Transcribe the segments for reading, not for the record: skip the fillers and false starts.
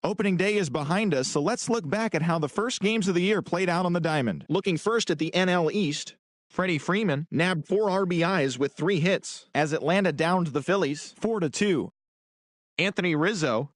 Opening day is behind us, so let's look back at how the first games of the year played out on the diamond. Looking first at the NL East, Freddie Freeman nabbed 4 RBIs with 3 hits as Atlanta downed the Phillies 4-2. Anthony Rizzo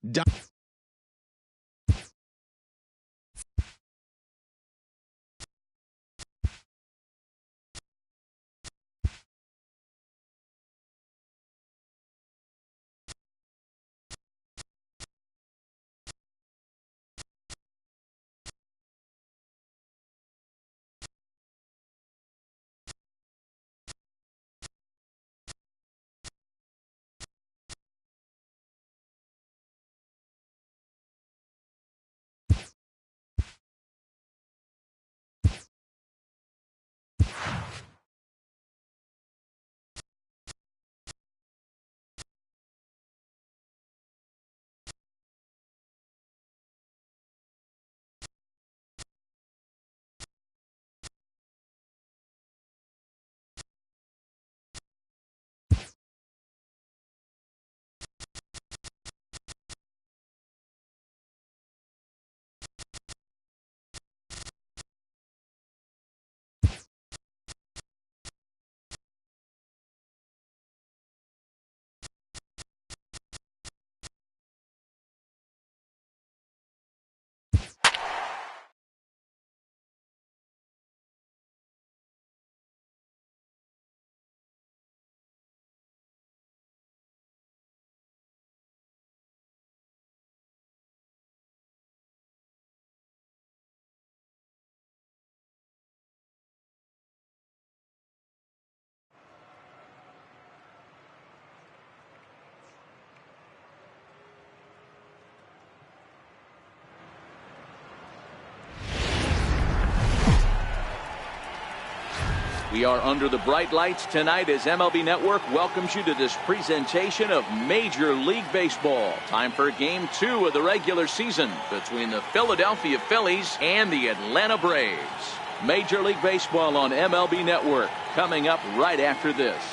We are under the bright lights tonight as MLB Network welcomes you to this presentation of Major League Baseball. Time for Game 2 of the regular season between the Philadelphia Phillies and the Atlanta Braves. Major League Baseball on MLB Network coming up right after this.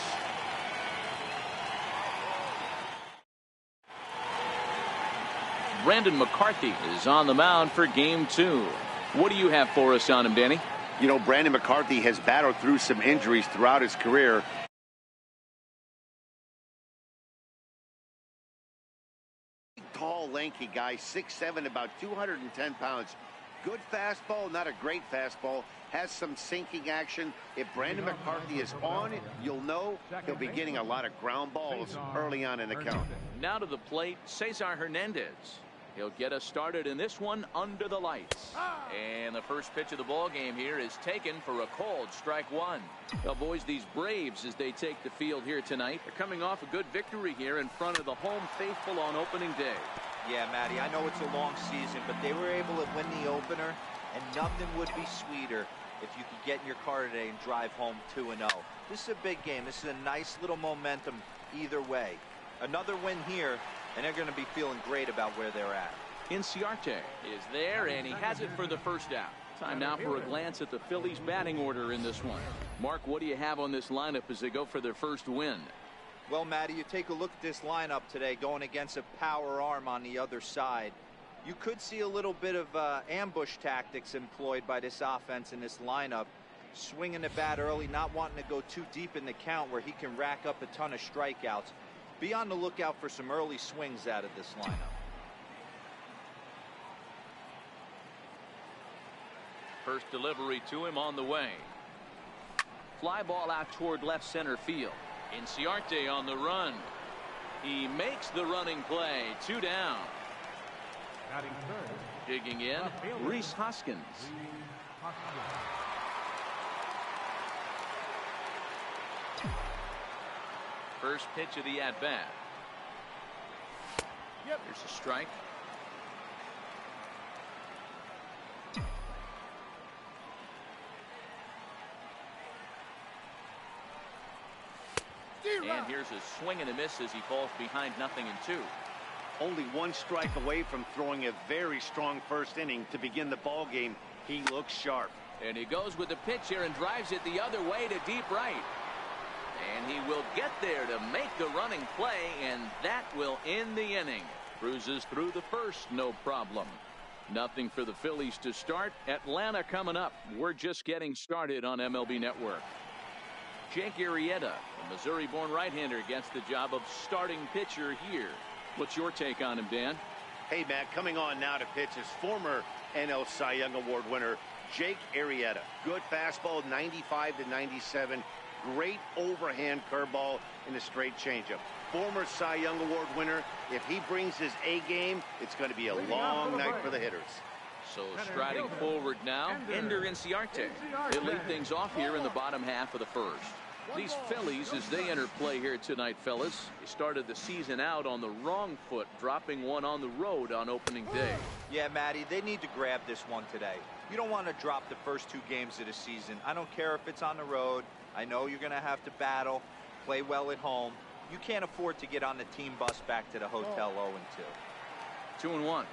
Brandon McCarthy is on the mound for Game 2. What do you have for us on him, Danny? You know, Brandon McCarthy has battled through some injuries throughout his career. Tall, lanky guy, 6'7", about 210 pounds. Good fastball, not a great fastball. Has some sinking action. If Brandon McCarthy is on, you'll know he'll be getting a lot of ground balls early on in the count. Now to the plate, Cesar Hernandez. He'll get us started in this one under the lights. And the first pitch of the ball game here is taken for a called strike one. Well, boys, these Braves, as they take the field here tonight, are coming off a good victory here in front of the home faithful on opening day. Yeah, Matty, I know it's a long season, but they were able to win the opener, and nothing would be sweeter if you could get in your car today and drive home 2-0. This is a big game. This is a nice little momentum either way. Another win here, and they're going to be feeling great about where they're at. Inciarte is there, and he has it for the first out. Time now for a glance at the Phillies batting order in this one. Mark, what do you have on this lineup as they go for their first win? Well, Matty, you take a look at this lineup today going against a power arm on the other side. You could see a little bit of ambush tactics employed by this offense in this lineup. Swinging the bat early, not wanting to go too deep in the count where he can rack up a ton of strikeouts. Be on the lookout for some early swings out of this lineup. First delivery to him on the way. Fly ball out toward left center field. Inciarte on the run. He makes the running play. 2 down. Digging in, Rhys Hoskins. First pitch of the at-bat. There's a strike. And here's a swing and a miss as he falls behind 0-2. Only 1 strike away from throwing a very strong first inning to begin the ball game. He looks sharp. And he goes with the pitch here and drives it the other way to deep right. And he will get there to make the running play, and that will end the inning. Cruises through the first, no problem. Nothing for the Phillies to start. Atlanta coming up. We're just getting started on MLB Network. Jake Arrieta, a Missouri-born right-hander, gets the job of starting pitcher here. What's your take on him, Dan? Hey, Matt, coming on now to pitch is former NL Cy Young Award winner Jake Arrieta. Good fastball, 95 to 97. Great overhand curveball and a straight changeup. Former Cy Young Award winner. If he brings his A game, it's going to be a long night for the hitters. So striding forward now, Ender Inciarte. He'll lead things off here in the bottom half of the first. These Phillies, as they enter play here tonight, fellas, they started the season out on the wrong foot, dropping one on the road on opening day. Yeah, Matty, they need to grab this one today. You don't want to drop the first 2 games of the season. I don't care if it's on the road. I know you're going to have to battle, play well at home. You can't afford to get on the team bus back to the hotel 0-2. 2-1.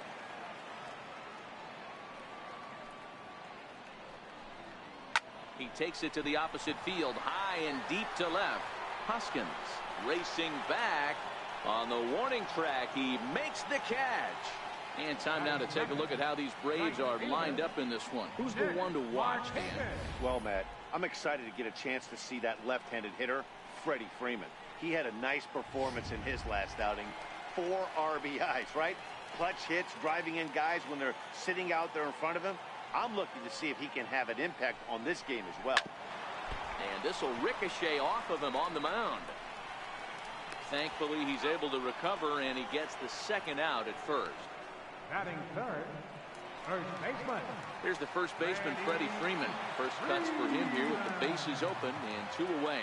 He takes it to the opposite field, high and deep to left. Hoskins racing back on the warning track. He makes the catch. And time now to take a look at how these Braves are lined up in this one. Who's the one to watch, Dan? Well, Matt, I'm excited to get a chance to see that left-handed hitter, Freddie Freeman. He had a nice performance in his last outing. 4 RBIs, right? Clutch hits, driving in guys when they're sitting out there in front of him. I'm looking to see if he can have an impact on this game as well. And this will ricochet off of him on the mound. Thankfully, he's able to recover, and he gets the second out at first. Batting third, first baseman. Here's the first baseman, Freddie Freeman. First cuts for him here with the bases open and 2 away.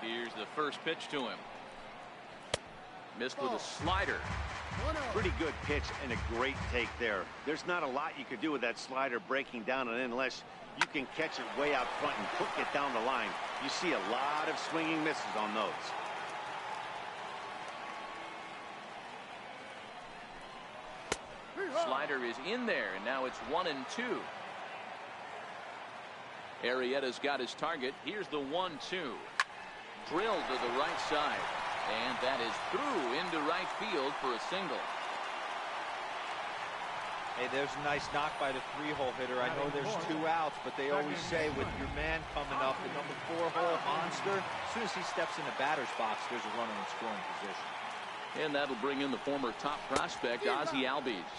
Here's the first pitch to him. Missed with a slider. Pretty good pitch and a great take there. There's not a lot you could do with that slider breaking down and in unless you can catch it way out front and hook it down the line. You see a lot of swinging misses on those. Slider is in there, and now it's 1-2. Arrieta's got his target. Here's the 1-2. Drilled to the right side. And that is through into right field for a single. Hey, there's a nice knock by the 3-hole hitter. I know there's 2 outs, but they always say with your man coming up, the number 4-hole monster, as soon as he steps in the batter's box, there's a runner in scoring position. And that'll bring in the former top prospect, Ozzie Albies,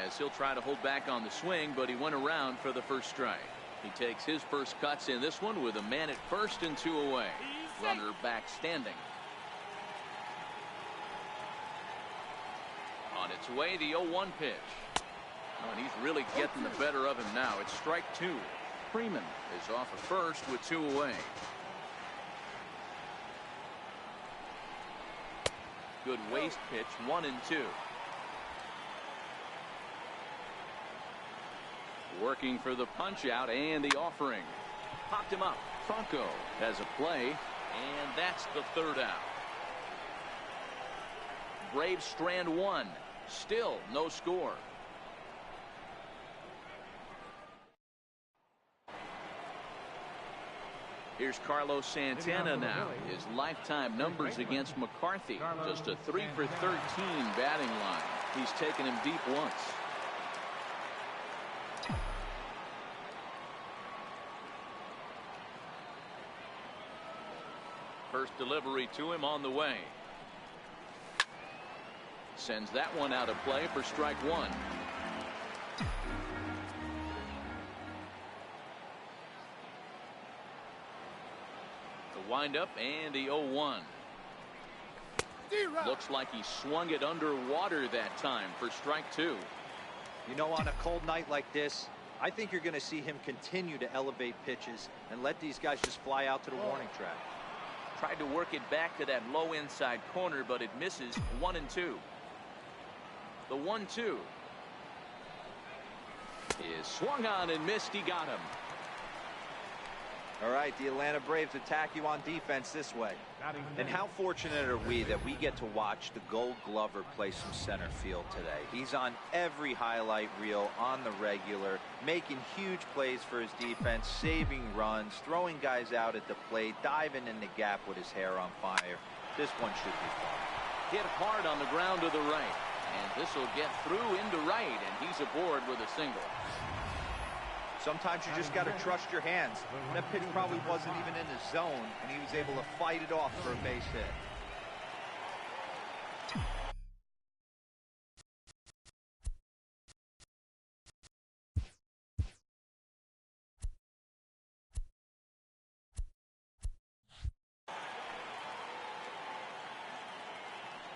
as he'll try to hold back on the swing, but he went around for the first strike. He takes his first cuts in this one with a man at first and 2 away. Runner back standing. On its way, the 0-1 pitch. Oh, and he's really getting the better of him now. It's strike 2. Freeman is off at first with 2 away. Good waist pitch, 1-2. Working for the punch out and the offering. Popped him up. Franco has a play, and that's the 3rd out. Braves strand 1. Still no score. Here's Carlos Santana now. His lifetime numbers against McCarthy. Just a 3 for 13 batting line. He's taken him deep once. First delivery to him on the way. Sends that one out of play for strike 1. The windup and the 0-1. Looks like he swung it underwater that time for strike 2. You know, on a cold night like this, I think you're going to see him continue to elevate pitches and let these guys just fly out to the warning track. Tried to work it back to that low inside corner, but it misses. 1-2. The 1-2 is swung on and missed. He got him. All right, the Atlanta Braves attack you on defense this way. And how fortunate are we that we get to watch the Gold Glover play some center field today. He's on every highlight reel on the regular, making huge plays for his defense, saving runs, throwing guys out at the plate, diving in the gap with his hair on fire. This one should be fun. hit hard on the ground to the right. And this will get through into right, and he's aboard with a single. Sometimes you just got to trust your hands. That pitch probably wasn't even in the zone, and he was able to fight it off for a base hit.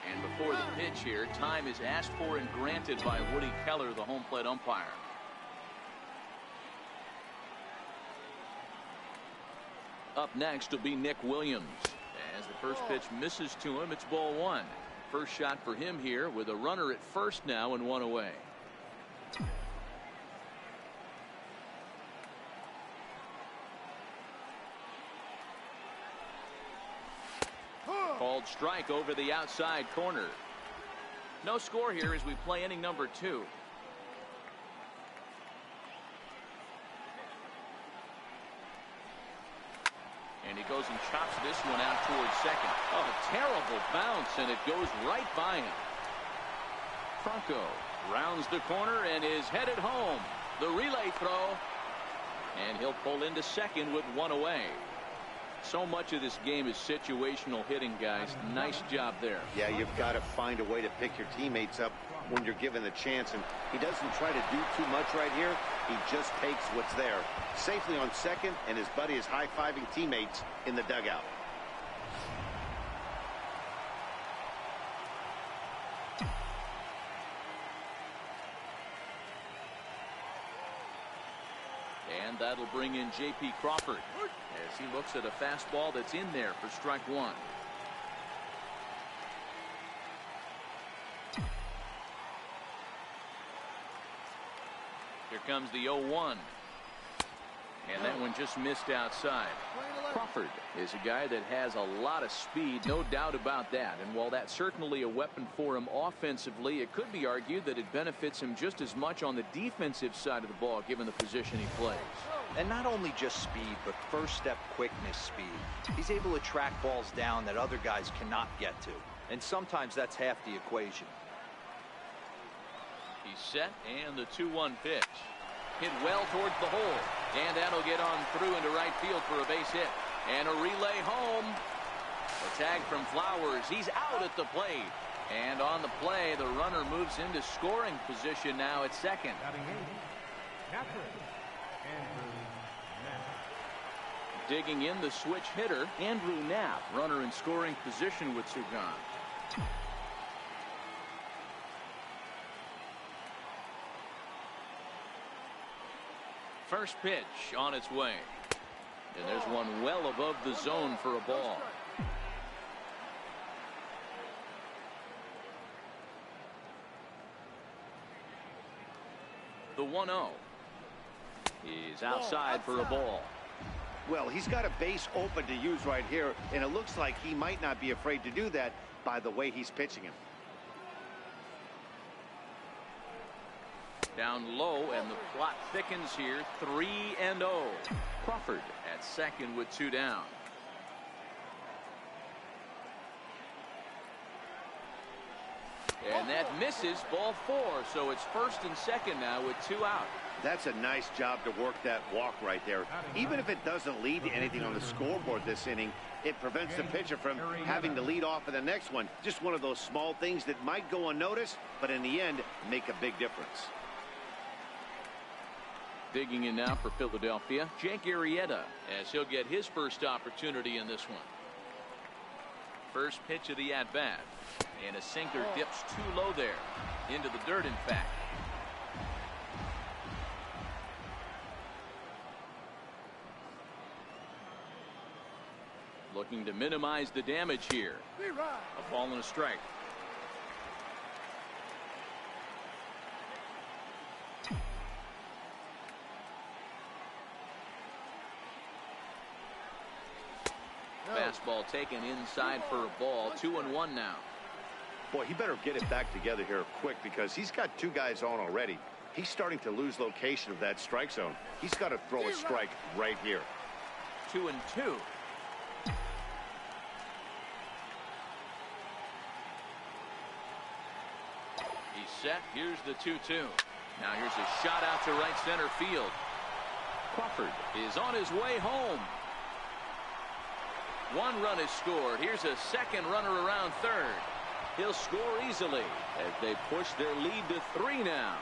And before the pitch here, time is asked for and granted by Woody Keller, the home plate umpire. Up next will be Nick Williams. As the first pitch misses to him, it's ball one. First shot for him here with a runner at first now and one away. Called strike over the outside corner. No score here as we play inning number 2. And he goes and chops this one out towards second. Oh, a terrible bounce, and it goes right by him. Franco rounds the corner and is headed home. The relay throw. And he'll pull into second with one away. So much of this game is situational hitting, guys. Nice job there. Yeah, you've got to find a way to pick your teammates up when you're given the chance, and he doesn't try to do too much right here. He just takes what's there. Safely on second, and his buddy is high-fiving teammates in the dugout. And that'll bring in J.P. Crawford as he looks at a fastball that's in there for strike one. Here comes the 0-1. And that one just missed outside. Crawford is a guy that has a lot of speed, no doubt about that. And while that's certainly a weapon for him offensively, it could be argued that it benefits him just as much on the defensive side of the ball, given the position he plays. And not only just speed, but first step quickness speed. He's able to track balls down that other guys cannot get to. And sometimes that's half the equation. He's set, and the 2-1 pitch. Hit well towards the hole. And that'll get on through into right field for a base hit. And a relay home. A tag from Flowers. He's out at the plate. And on the play, the runner moves into scoring position now at second. Digging in the switch hitter, Andrew Knapp, runner in scoring position with two gone. First pitch on its way. And there's one well above the zone for a ball. The 1-0 is outside for a ball. Well, he's got a base open to use right here, and it looks like he might not be afraid to do that by the way he's pitching him. Down low, and the plot thickens here. 3-0. Crawford at second with two down. And that misses, ball 4. So it's first and second now with two out. That's a nice job to work that walk right there. Even if it doesn't lead to anything on the scoreboard this inning, it prevents the pitcher from having to lead off in the next one. Just one of those small things that might go unnoticed, but in the end, make a big difference. Digging in now for Philadelphia, Jake Arrieta, as he'll get his first opportunity in this one. First pitch of the at-bat. And a sinker dips too low there. Into the dirt, in fact. Looking to minimize the damage here. A ball and a strike. Fastball taken inside for a ball. 2-1 now. Boy, he better get it back together here quick because he's got two guys on already. He's starting to lose location of that strike zone. He's got to throw a strike right here. 2-2. He's set. Here's the 2-2. Now here's a shot out to right center field. Crawford is on his way home. One run is scored. Here's a second runner around third. He'll score easily as they push their lead to 3 now.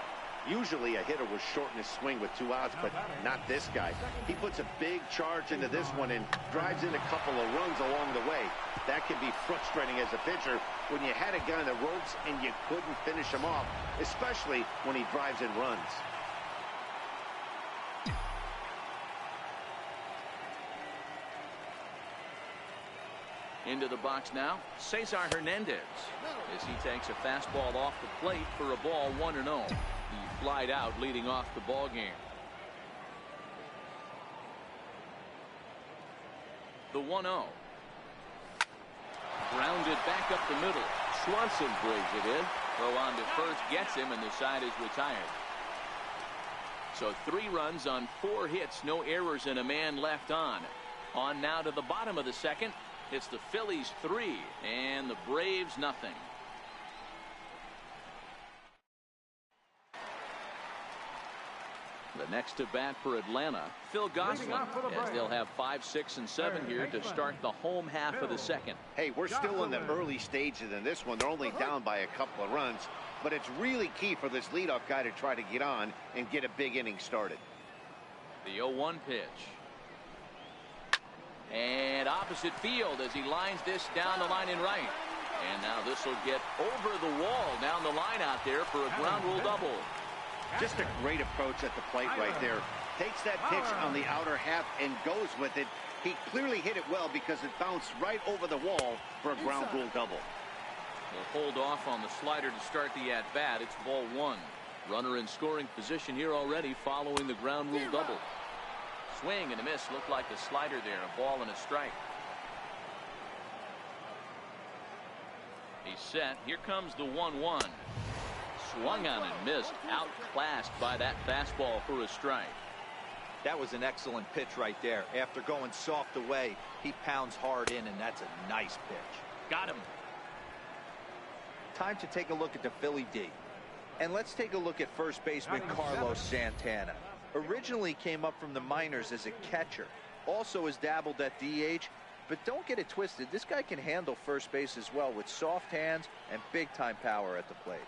Usually a hitter will shorten his swing with 2 outs, but not this guy. He puts a big charge into this one and drives in a couple of runs along the way. That can be frustrating as a pitcher when you had a guy on the ropes and you couldn't finish him off, especially when he drives in runs. Into the box now, Cesar Hernandez, as he takes a fastball off the plate for a ball 1-0. He flied out leading off the ball game. The 1-0. Grounded back up the middle. Swanson brings it in. Throw on to first gets him, and the side is retired. So 3 runs on 4 hits, no errors, and a man left on. On now to the bottom of the second. It's the Phillies 3 and the Braves nothing. The next to bat for Atlanta, Phil Gosselin, as they'll have 5, 6, and 7 here to start the home half of the second. Hey, we're still in the early stages in this one. They're only down by a couple of runs, but it's really key for this leadoff guy to try to get on and get a big inning started. The 0-1 pitch. And opposite field as he lines this down the line in right. And now this will get over the wall down the line out there for a ground rule double. Just a great approach at the plate right there. Takes that pitch on the outer half and goes with it. He clearly hit it well because it bounced right over the wall for a ground rule double. They'll hold off on the slider to start the at-bat. It's ball 1. Runner in scoring position here already following the ground rule double. Swing and a miss. Looked like the slider there. A ball and a strike. He's set. Here comes the 1-1. Swung on and missed. Outclassed by that fastball for a strike. That was an excellent pitch right there. After going soft away, he pounds hard in, and that's a nice pitch. Got him. Time to take a look at the Philly D. And let's take a look at first baseman Carlos Santana. Originally came up from the minors as a catcher. Also has dabbled at DH. But don't get it twisted. This guy can handle first base as well with soft hands and big-time power at the plate.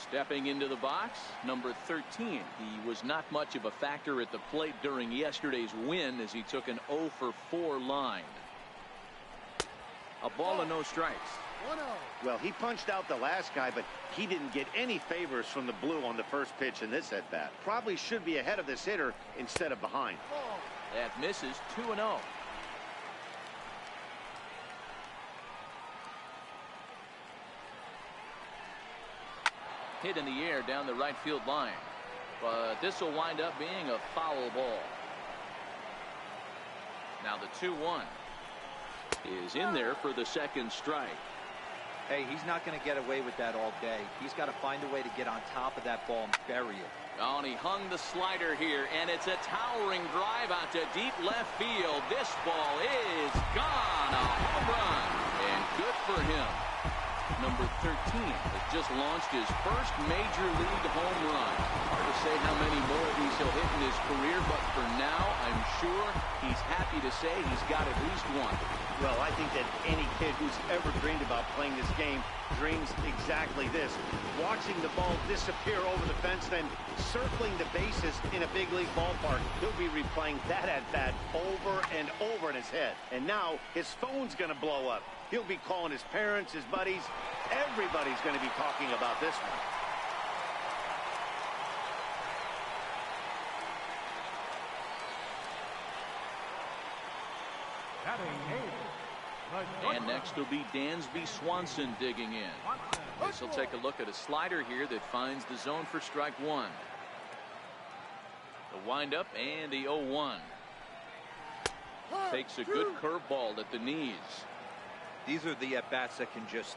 Stepping into the box, number 13. He was not much of a factor at the plate during yesterday's win as he took an 0-for-4 line. A ball and no strikes. Well, he punched out the last guy, but he didn't get any favors from the blue on the first pitch in this at-bat. Probably should be ahead of this hitter instead of behind. That misses. 2-0. Hit in the air down the right field line, but this will wind up being a foul ball. Now the 2-1 is in there for the second strike. Hey, he's not going to get away with that all day. He's got to find a way to get on top of that ball and bury it. Oh, and he hung the slider here, and it's a towering drive out to deep left field. This ball is gone. A home run, and good for him. Number 13 has just launched his first major league home run. Hard to say how many more of these he'll hit in his career, but for now, I'm sure he's happy to say he's got at least one. Well, I think that any kid who's ever dreamed about playing this game dreams exactly this. Watching the ball disappear over the fence, then circling the bases in a big league ballpark. He'll be replaying that at-bat over and over in his head. And now his phone's going to blow up. He'll be calling his parents, his buddies. Everybody's going to be talking about this one. And next will be Dansby Swanson digging in. This will take a look at a slider here that finds the zone for strike 1. The windup and the 0-1. Takes a good curveball at the knees. These are the at-bats that can just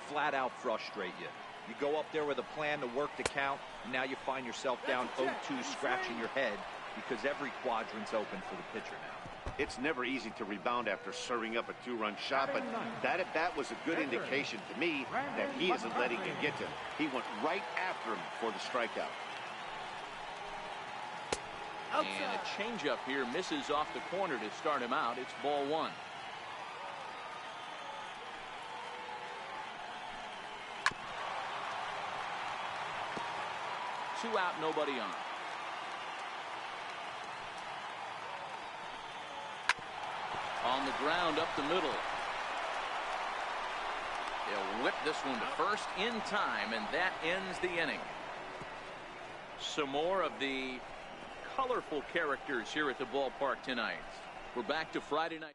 flat out frustrate you. You go up there with a plan to work the count, and now you find yourself down 0-2 scratching your head because every quadrant's open for the pitcher now. It's never easy to rebound after serving up a two-run shot, but that at-bat was a good indication to me that he isn't letting it get to him. He went right after him for the strikeout. And a changeup here misses off the corner to start him out. It's ball one. Two out, nobody on. On the ground up the middle. They'll whip this one to first in time, and that ends the inning. Some more of the colorful characters here at the ballpark tonight. We're back to Friday night.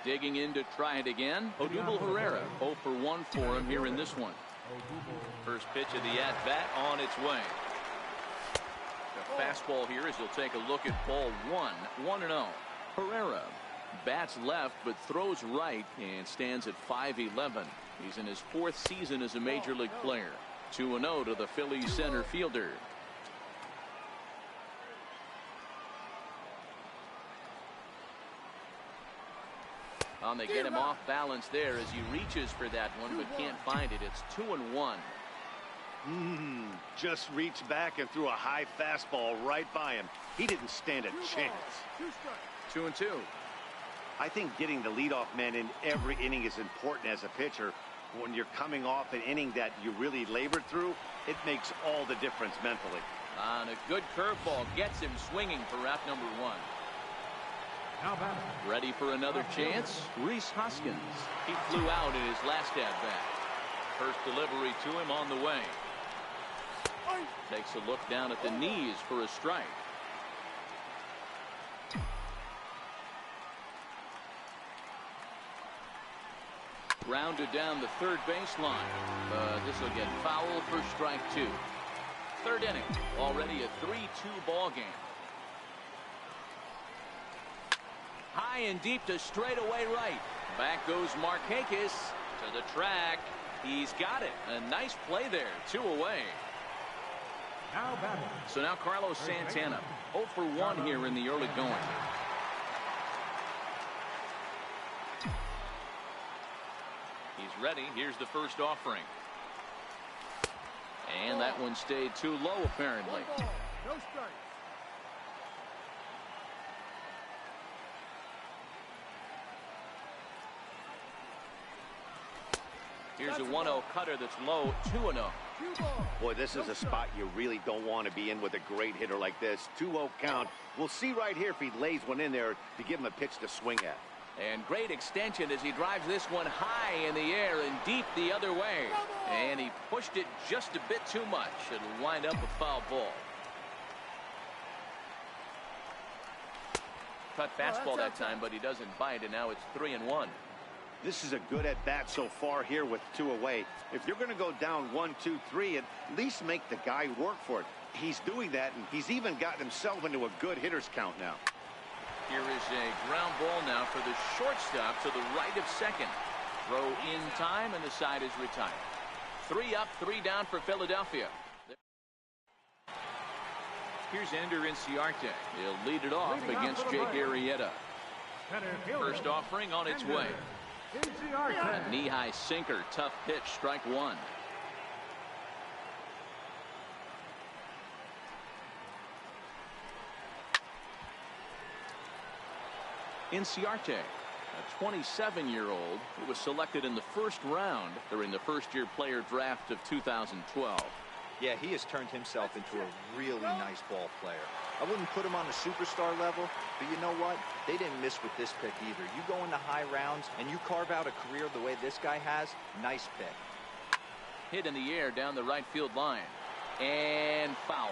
Digging in to try it again. Odubel Herrera 0 for 1 for him here in this one. First pitch of the at-bat on its way. The fastball here as he'll take a look at ball one. 1-0. Herrera bats left but throws right and stands at 5'11". He's in his 4th season as a major league player. 2-0 to the Phillies center fielder. They get him off balance there as he reaches for that one but can't find it. It's 2-1. Just reached back and threw a high fastball right by him. He didn't stand a chance. 2-2. I think getting the leadoff man in every inning is important as a pitcher. When you're coming off an inning that you really labored through, it makes all the difference mentally. On a good curveball gets him swinging for out number 1. Ready for another chance? Rhys Hoskins. He flew out in his last at-bat. First delivery to him on the way. Takes a look down at the knees for a strike. Grounded down the third baseline. This will get foul for strike 2. Third inning. Already a 3-2 ball game. High and deep to straightaway right. Back goes Markakis to the track. He's got it. A nice play there. 2 away. So now Carlos Santana 0 for 1 here in the early going. He's ready. Here's the first offering. And that one stayed too low apparently. No strike. Here's a 1-0 cutter that's low. 2-0. Boy, this is a spot you really don't want to be in with a great hitter like this. 2-0 count. We'll see right here if he lays one in there to give him a pitch to swing at. And great extension as he drives this one high in the air and deep the other way. And he pushed it just a bit too much. It'll wind up a foul ball. Cut fastball that time, but he doesn't bite, and now it's 3-1. This is a good at-bat so far here with 2 away. If you're going to go down 1, 2, 3, at least make the guy work for it. He's doing that, and he's even gotten himself into a good hitter's count now. Here is a ground ball now for the shortstop to the right of second. Throw in time, and the side is retired. 3 up, 3 down for Philadelphia. Here's Ender Inciarte. He'll lead it off against Jake Arrieta. First offering on its way. A knee-high sinker, tough pitch, strike 1. Inciarte, a 27-year-old who was selected in the first round during the first-year player draft of 2012. Yeah, he has turned himself into a really nice ball player. I wouldn't put him on the superstar level, but you know what? They didn't miss with this pick either. You go into high rounds and you carve out a career the way this guy has, nice pick. Hit in the air down the right field line. And foul.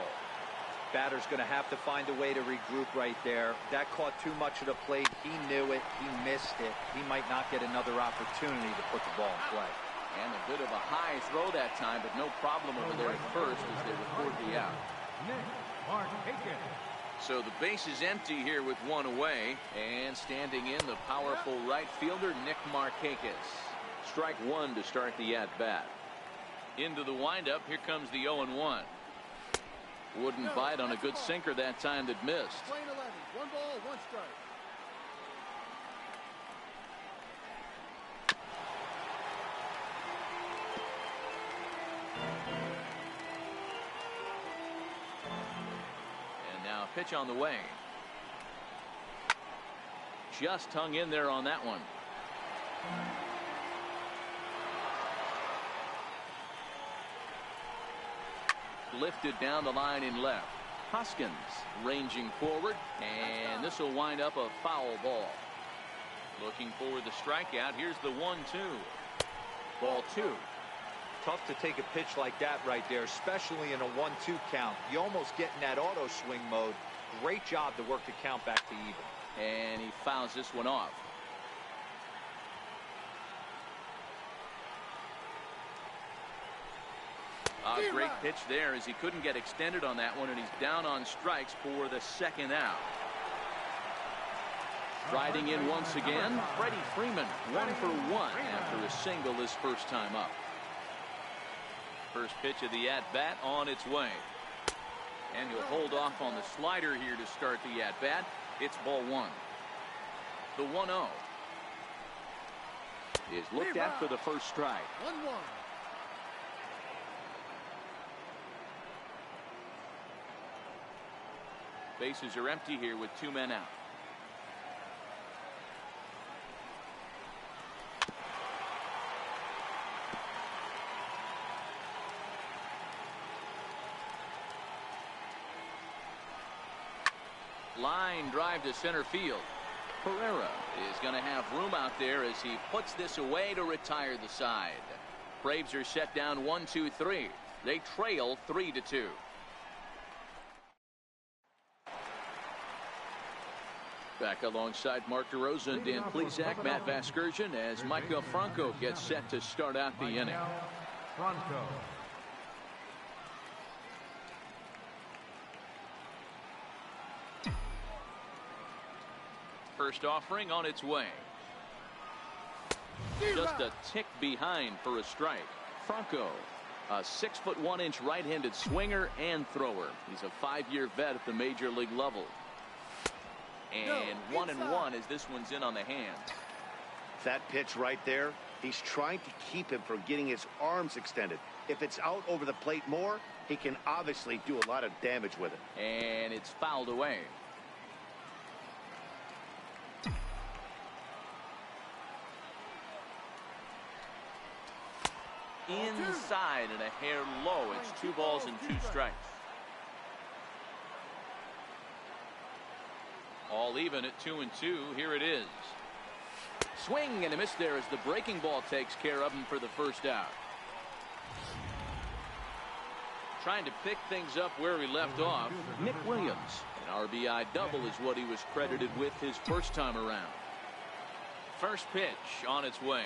Batter's going to have to find a way to regroup right there. That caught too much of the plate. He knew it. He missed it. He might not get another opportunity to put the ball in play. And a bit of a high throw that time, but no problem over there at first as they record the out. So the base is empty here with 1 away, and standing in the powerful right fielder Nick Markakis. Strike 1 to start the at-bat. Into the windup, here comes the 0-1. Wouldn't bite on a good sinker that time that missed. Lane 11, 1 ball, 1 strike. And now pitch on the way. Just hung in there on that one. Lifted down the line in left. Hoskins ranging forward, and this will wind up a foul ball. Looking for the strikeout. Here's the 1-2. Ball 2. Tough to take a pitch like that right there, especially in a 1-2 count. You almost get in that auto swing mode. Great job to work the count back to even. And he fouls this one off. A great pitch there as he couldn't get extended on that one, and he's down on strikes for the second out. Striding in once again, Freddie Freeman, 1 for 1 after a single his first time up. First pitch of the at-bat on its way. And he'll hold off on the slider here to start the at-bat. It's ball 1. The 1-0 is looked at for the first strike. 1-1. Bases are empty here with 2 men out. Line drive to center field. Pereira is going to have room out there as he puts this away to retire the side. Braves are set down 1-2-3. They trail 3-2. Back alongside Mark DeRosa and Dan Plesac, Matt Vasgersian, as Micah Franco gets set to start out the inning. Franco. First offering on its way. Just a tick behind for a strike. Franco, a 6'1" right-handed swinger and thrower. He's a 5-year vet at the major league level. And 1-1 as this one's in on the hand. That pitch right there, he's trying to keep him from getting his arms extended. If it's out over the plate more, he can obviously do a lot of damage with it. And it's fouled away. Inside and a hair low. It's 2 balls and 2 strikes. All even at 2-2. Here it is. Swing and a miss there as the breaking ball takes care of him for the first out. Trying to pick things up where he left off. Nick Williams. An RBI double is what he was credited with his first time around. First pitch on its way.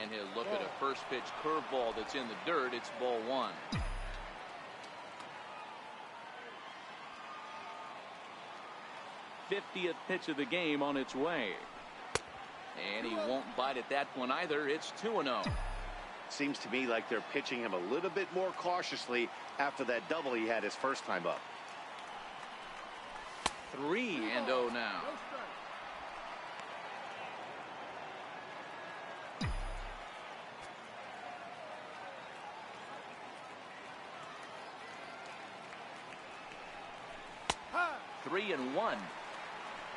And he'll look at a first pitch curveball that's in the dirt. It's ball 1. '50th pitch of the game on its way. And he won't bite at that one either. It's 2-0. Seems to me like they're pitching him a little bit more cautiously after that double he had his first time up. 3-0 now. Three and 1.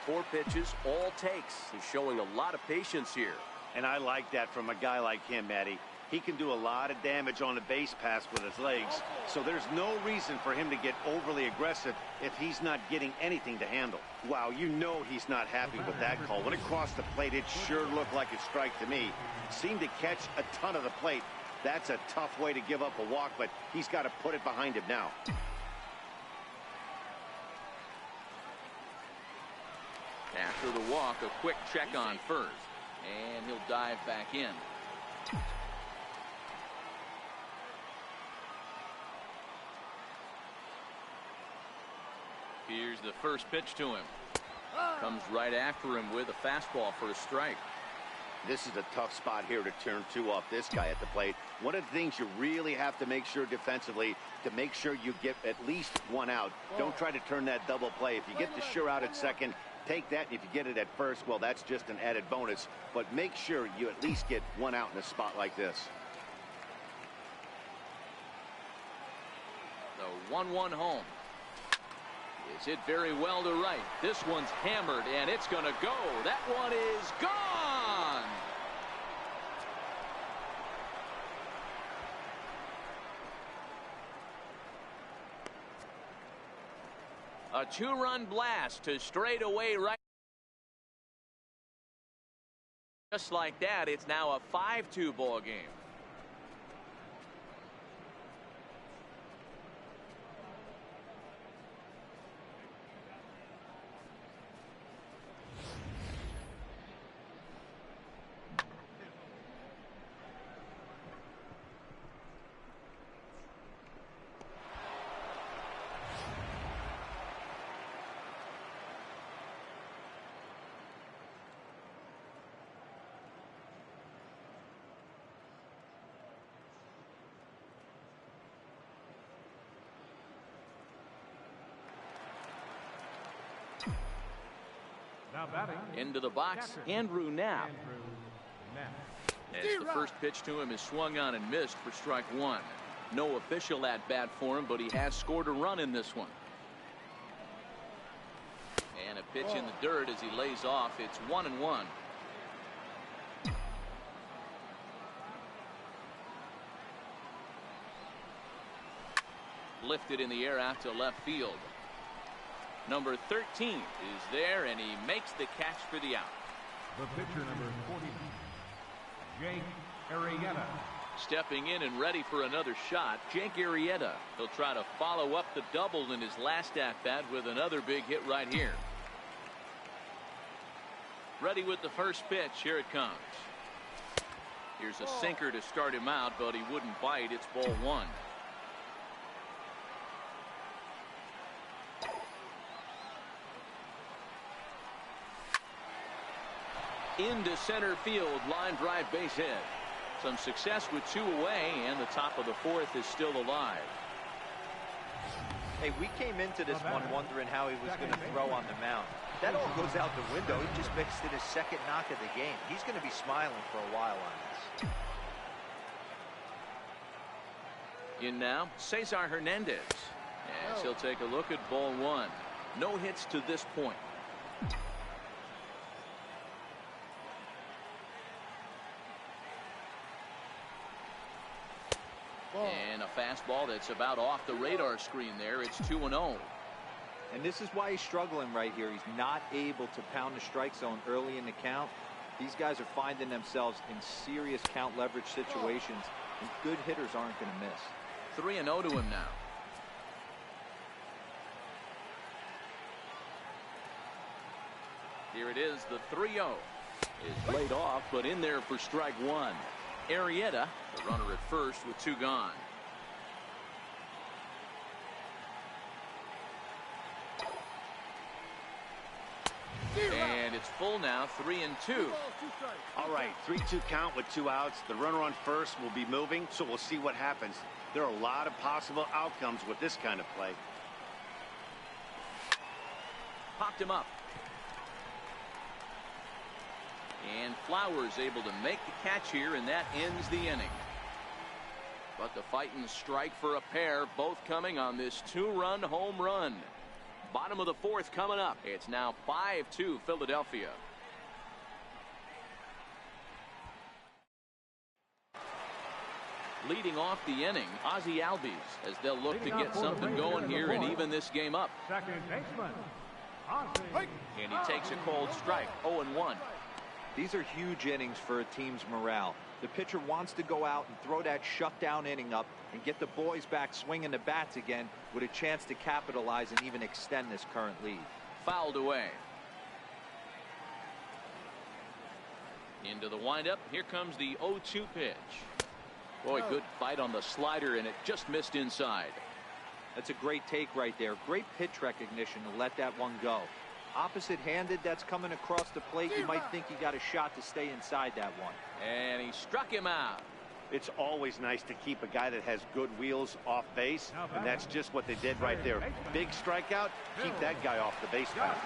4 pitches, all takes. He's showing a lot of patience here. And I like that from a guy like him, Matty. He can do a lot of damage on a base pass with his legs, so there's no reason for him to get overly aggressive if he's not getting anything to handle. Wow, you know he's not happy with that call. When it crossed the plate, it sure looked like a strike to me. Seemed to catch a ton of the plate. That's a tough way to give up a walk, but he's got to put it behind him now. After the walk, a quick check on first. And he'll dive back in. Here's the first pitch to him. Comes right after him with a fastball for a strike. This is a tough spot here to turn 2 off this guy at the plate. One of the things you really have to make sure defensively, to make sure you get at least 1 out. Don't try to turn that double play. If you get the sure out at second, take that. If you get it at first, well, that's just an added bonus. But make sure you at least get 1 out in a spot like this. The 1-1 home. Is hit very well to right. This one's hammered, and it's going to go. That one is gone. A 2-run blast to straightaway right. Just like that, it's now a 5-2 ball game. Now batting. Into the box, Andrew Knapp. As the first pitch to him is swung on and missed for strike 1. No official at bat for him, but he has scored a run in this one. And a pitch in the dirt as he lays off. It's 1-1. Lifted in the air out to left field. Number 13 is there, and he makes the catch for the out. The pitcher, number 40, Jake Arrieta. Stepping in and ready for another shot, Jake Arrieta. He'll try to follow up the double in his last at-bat with another big hit right here. Ready with the first pitch. Here it comes. Here's a sinker to start him out, but he wouldn't bite. It's ball 1. Into center field, line drive, base hit. Some success with 2 away, and the top of the 4th is still alive. Hey, we came into this one wondering how he was going to throw on the mound. That all goes out the window. He just mixed it his second knock of the game. He's going to be smiling for a while on this. In now, Cesar Hernandez. As he'll take a look at ball 1. No hits to this point. And a fastball that's about off the radar screen there. It's 2-0. And this is why he's struggling right here. He's not able to pound the strike zone early in the count. These guys are finding themselves in serious count leverage situations, and good hitters aren't going to miss. 3-0 to him now. Here it is, the 3-0 is laid off, but in there for strike 1. Arrieta, the runner at first with 2 gone. And it's full now, 3-2. All right, 3-2 count with 2 outs. The runner on first will be moving, so we'll see what happens. There are a lot of possible outcomes with this kind of play. Popped him up. And Flowers able to make the catch here, and that ends the inning. But the fighting strike for a pair, both coming on this 2-run home run. Bottom of the 4th coming up. It's now 5-2 Philadelphia. Leading off the inning, Ozzie Albies, as they'll look to get something going here and even this game up. Second baseman, And he takes a cold strike, 0-1. These are huge innings for a team's morale. The pitcher wants to go out and throw that shutdown inning up and get the boys back swinging the bats again with a chance to capitalize and even extend this current lead. Fouled away. Into the windup. Here comes the 0-2 pitch. Boy, good fight on the slider, and it just missed inside. That's a great take right there. Great pitch recognition to let that one go. Opposite-handed, that's coming across the plate. You might think he got a shot to stay inside that one. And he struck him out. It's always nice to keep a guy that has good wheels off base, and that's just what they did right there. Big strikeout, keep that guy off the base path.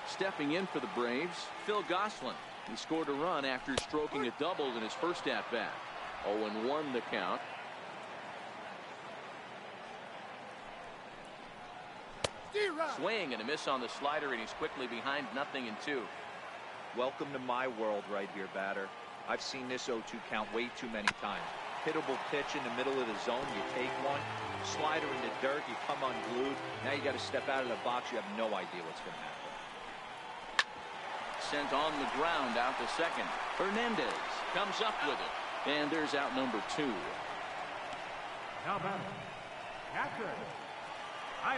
Stepping in for the Braves, Phil Gosselin. He scored a run after stroking a double in his first at-bat. 0-1 the count. Swing and a miss on the slider, and he's quickly behind 0-2. Welcome to my world right here, batter. I've seen this 0-2 count way too many times. Hittable pitch in the middle of the zone, you take one. Slider in the dirt, you come unglued. Now you got to step out of the box. You have no idea what's going to happen. Sent on the ground out to second. Hernandez comes up with it. And there's out number 2. Now batting, catcher.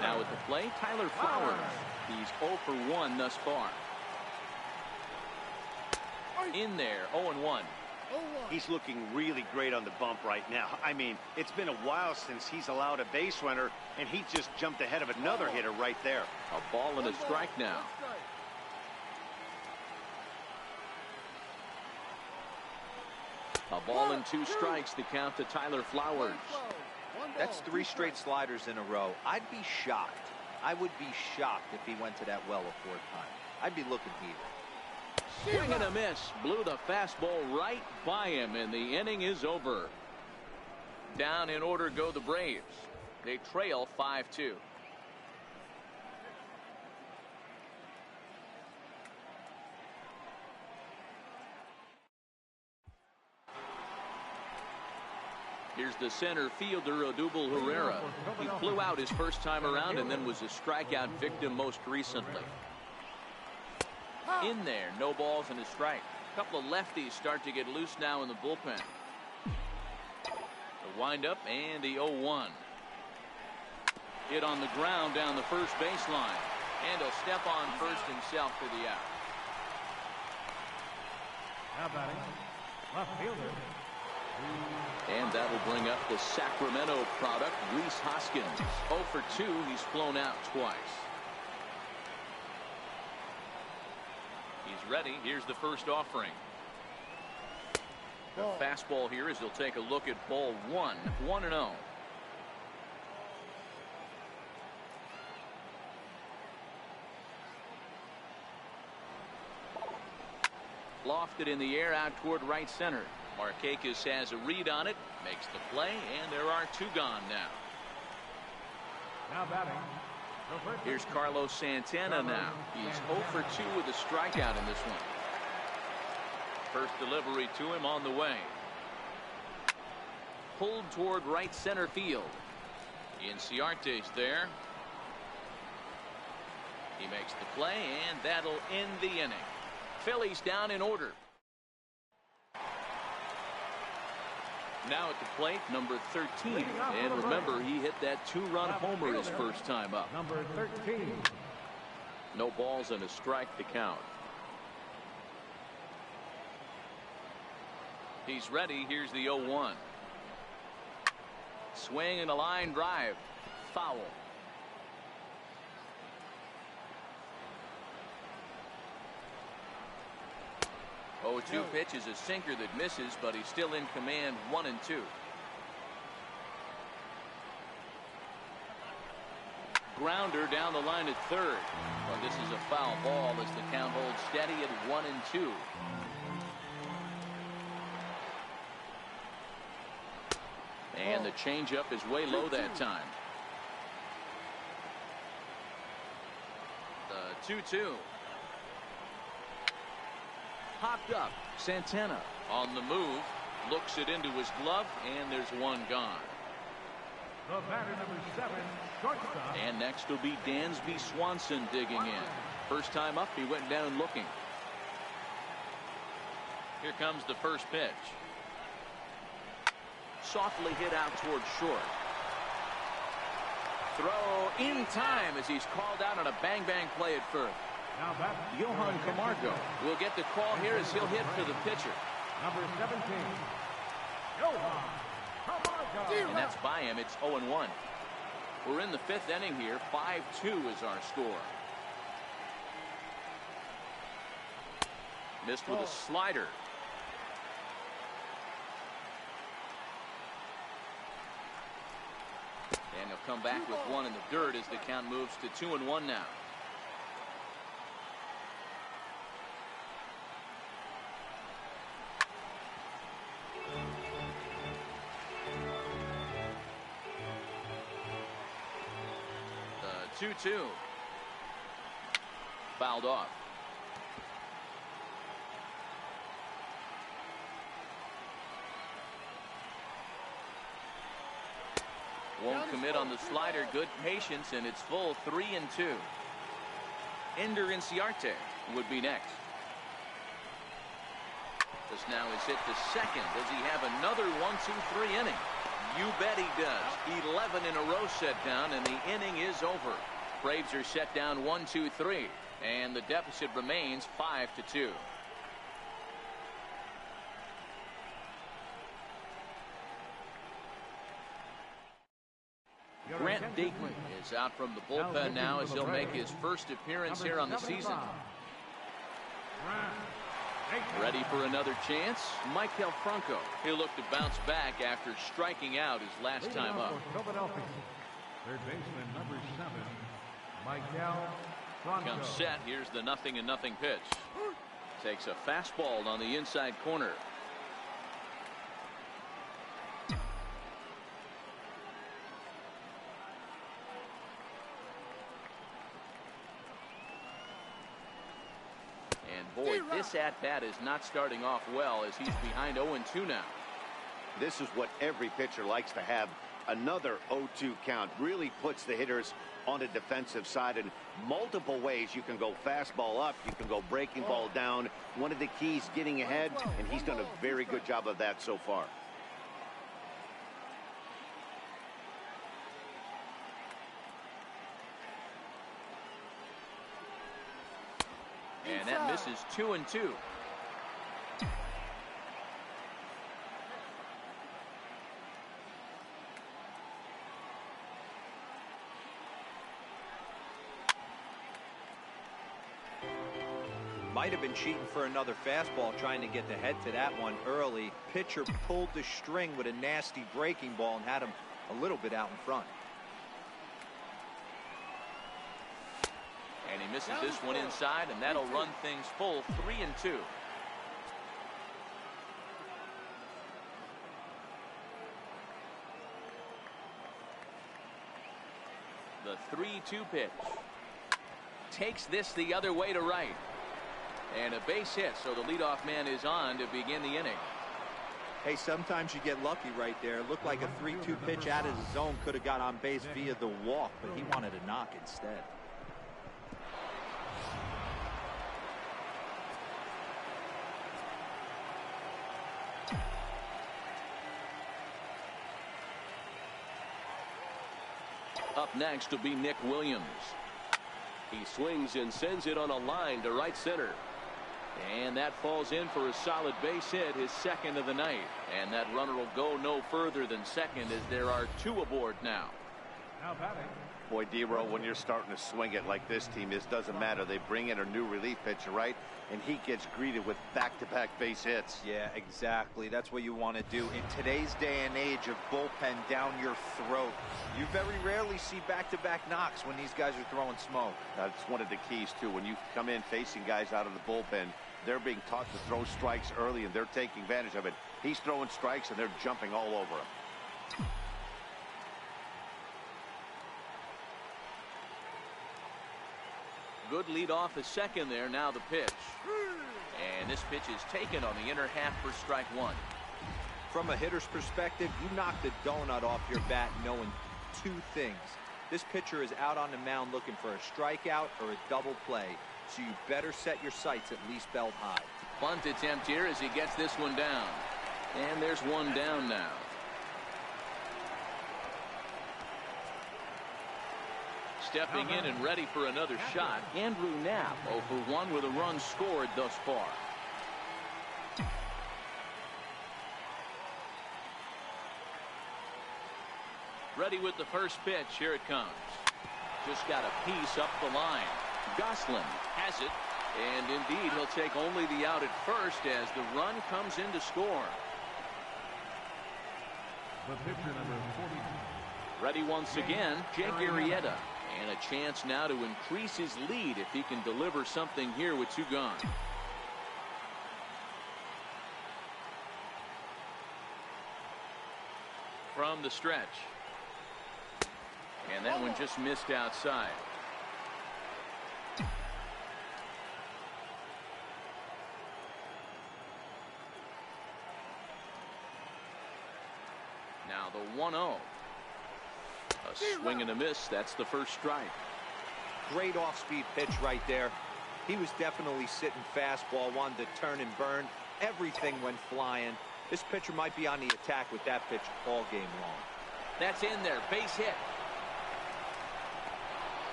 Now at the plate, Tyler Flowers. He's 0 for 1 thus far. In there, 0-1. He's looking really great on the bump right now. I mean, it's been a while since he's allowed a base runner, and he just jumped ahead of another hitter right there. A ball and a strike now. A ball and 2 strikes to count to Tyler Flowers. That's 3 straight sliders in a row. I'd be shocked. I would be shocked if he went to that well a 4th time. I'd be looking heated. Swing and a miss. Blew the fastball right by him, and the inning is over. Down in order go the Braves. They trail 5-2. Here's the center fielder, Odubel Herrera. He flew out his first time around and then was a strikeout victim most recently. In there, no balls and a strike. A couple of lefties start to get loose now in the bullpen. The windup and the 0-1. Hit on the ground down the first baseline. And he'll step on first himself for the out. Now batting, left fielder. And that'll bring up the Sacramento product, Rhys Hoskins. 0 for 2, he's flown out twice. He's ready. Here's the first offering. The fastball here as he'll take a look at ball 1. 1-0. Lofted in the air out toward right center. Markakis has a read on it, makes the play, and there are 2 gone now. Now batting. Here's Carlos Santana now. He's 0 for 2 with a strikeout in this one. First delivery to him on the way. Pulled toward right center field. Inciarte's there. He makes the play, and that'll end the inning. Phillies down in order. Now at the plate, number 13. And remember, he hit that 2-run homer his first time up. Number 13. No balls and a strike to count. He's ready. Here's the 0-1. Swing and a line drive. Foul. 0-2 pitch is a sinker that misses, but he's still in command. 1-2. Grounder down the line at third. Well, this is a foul ball as the count holds steady at 1-2. And the changeup is way low that time. The 2-2. Popped up. Santana on the move. Looks it into his glove, and there's 1 gone. The batter, number 7, shortstop. And next will be Dansby Swanson digging in. First time up, he went down looking. Here comes the first pitch. Softly hit out toward short. Throw in time as he's called out on a bang-bang play at first. Now batting, Johan Camargo will get the call here as he'll hit for the pitcher. number 17, Johan Camargo. And that's by him. It's 0-1. We're in the 5th inning here. 5-2 is our score. Missed with a slider. And he'll come back with one in the dirt as the count moves to 2-1 now. The 2-2. Fouled off. Won't commit on the slider. Good patience, and it's full 3-2. Ender Inciarte would be next. This now is hit to second. Does he have another 1-2-3 inning? You bet he does. 11 in a row set down, and the inning is over. Braves are set down 1-2-3, and the deficit remains 5-2. Grant Dayton is out from the bullpen now as he'll make his first appearance here on the season. Ready for another chance? Michael Franco. He'll look to bounce back after striking out his last time up. Philadelphia. Third baseman number 7, Michael Franco. Comes set. Here's the 0-0 pitch. Takes a fastball on the inside corner. Boy, this at-bat is not starting off well as he's behind 0-2 now. This is what every pitcher likes to have. Another 0-2 count really puts the hitters on the defensive side in multiple ways. You can go fastball up, you can go breaking ball down. One of the keys, getting ahead, and he's done a very good job of that so far. And that misses 2-2. Might have been cheating for another fastball, trying to get the head to that one early. Pitcher pulled the string with a nasty breaking ball and had him a little bit out in front. And he misses this one inside, and that'll run things full 3-2. The 3-2 pitch. Takes this the other way to right. And a base hit, so the leadoff man is on to begin the inning. Hey, sometimes you get lucky right there. Looked like a 3-2 pitch out of the zone. Could have got on base via the walk, but he wanted a knock instead. Up next will be Nick Williams. He swings and sends it on a line to right center. And that falls in for a solid base hit, his second of the night. And that runner will go no further than second as there are 2 aboard now. Now batting. Boy, D-Row, when you're starting to swing it like this team is, doesn't matter. They bring in a new relief pitcher, right? And he gets greeted with back-to-back base hits. Yeah, exactly. That's what you want to do. In today's day and age of bullpen down your throat, you very rarely see back-to-back knocks when these guys are throwing smoke. That's one of the keys, too. When you come in facing guys out of the bullpen, they're being taught to throw strikes early, and they're taking advantage of it. He's throwing strikes, and they're jumping all over him. Good lead off is second there. Now the pitch. And this pitch is taken on the inner half for strike 1. From a hitter's perspective, you knock the donut off your bat knowing 2 things. This pitcher is out on the mound looking for a strikeout or a double play, so you better set your sights at least belt high. Bunt attempt here as he gets this one down. And there's one down now. Stepping in and ready for another shot, Andrew Knapp 0 for 1 with a run scored thus far. Ready with the first pitch. Here it comes. Just got a piece up the line. Goslin has it. And indeed, he'll take only the out at first as the run comes in to score. The pitcher, number 40. Ready once again, Jake Arrieta. And a chance now to increase his lead if he can deliver something here with 2 gone. From the stretch. And that one just missed outside. Now the 1-0. A swing and a miss. That's the first strike. Great off-speed pitch right there. He was definitely sitting fastball, wanted to turn and burn. Everything went flying. This pitcher might be on the attack with that pitch all game long. That's in there. Base hit.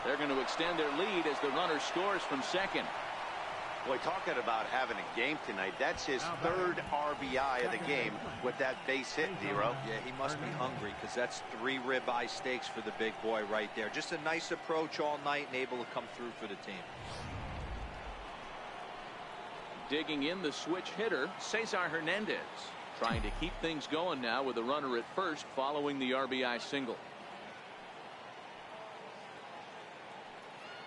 They're going to extend their lead as the runner scores from second. Boy, talking about having a game tonight, that's his 3rd RBI of the game with that base hit, Nero. Yeah, he must be hungry because that's 3 ribeye steaks for the big boy right there. Just a nice approach all night and able to come through for the team. Digging in the switch hitter, Cesar Hernandez. Trying to keep things going now with a runner at first following the RBI single.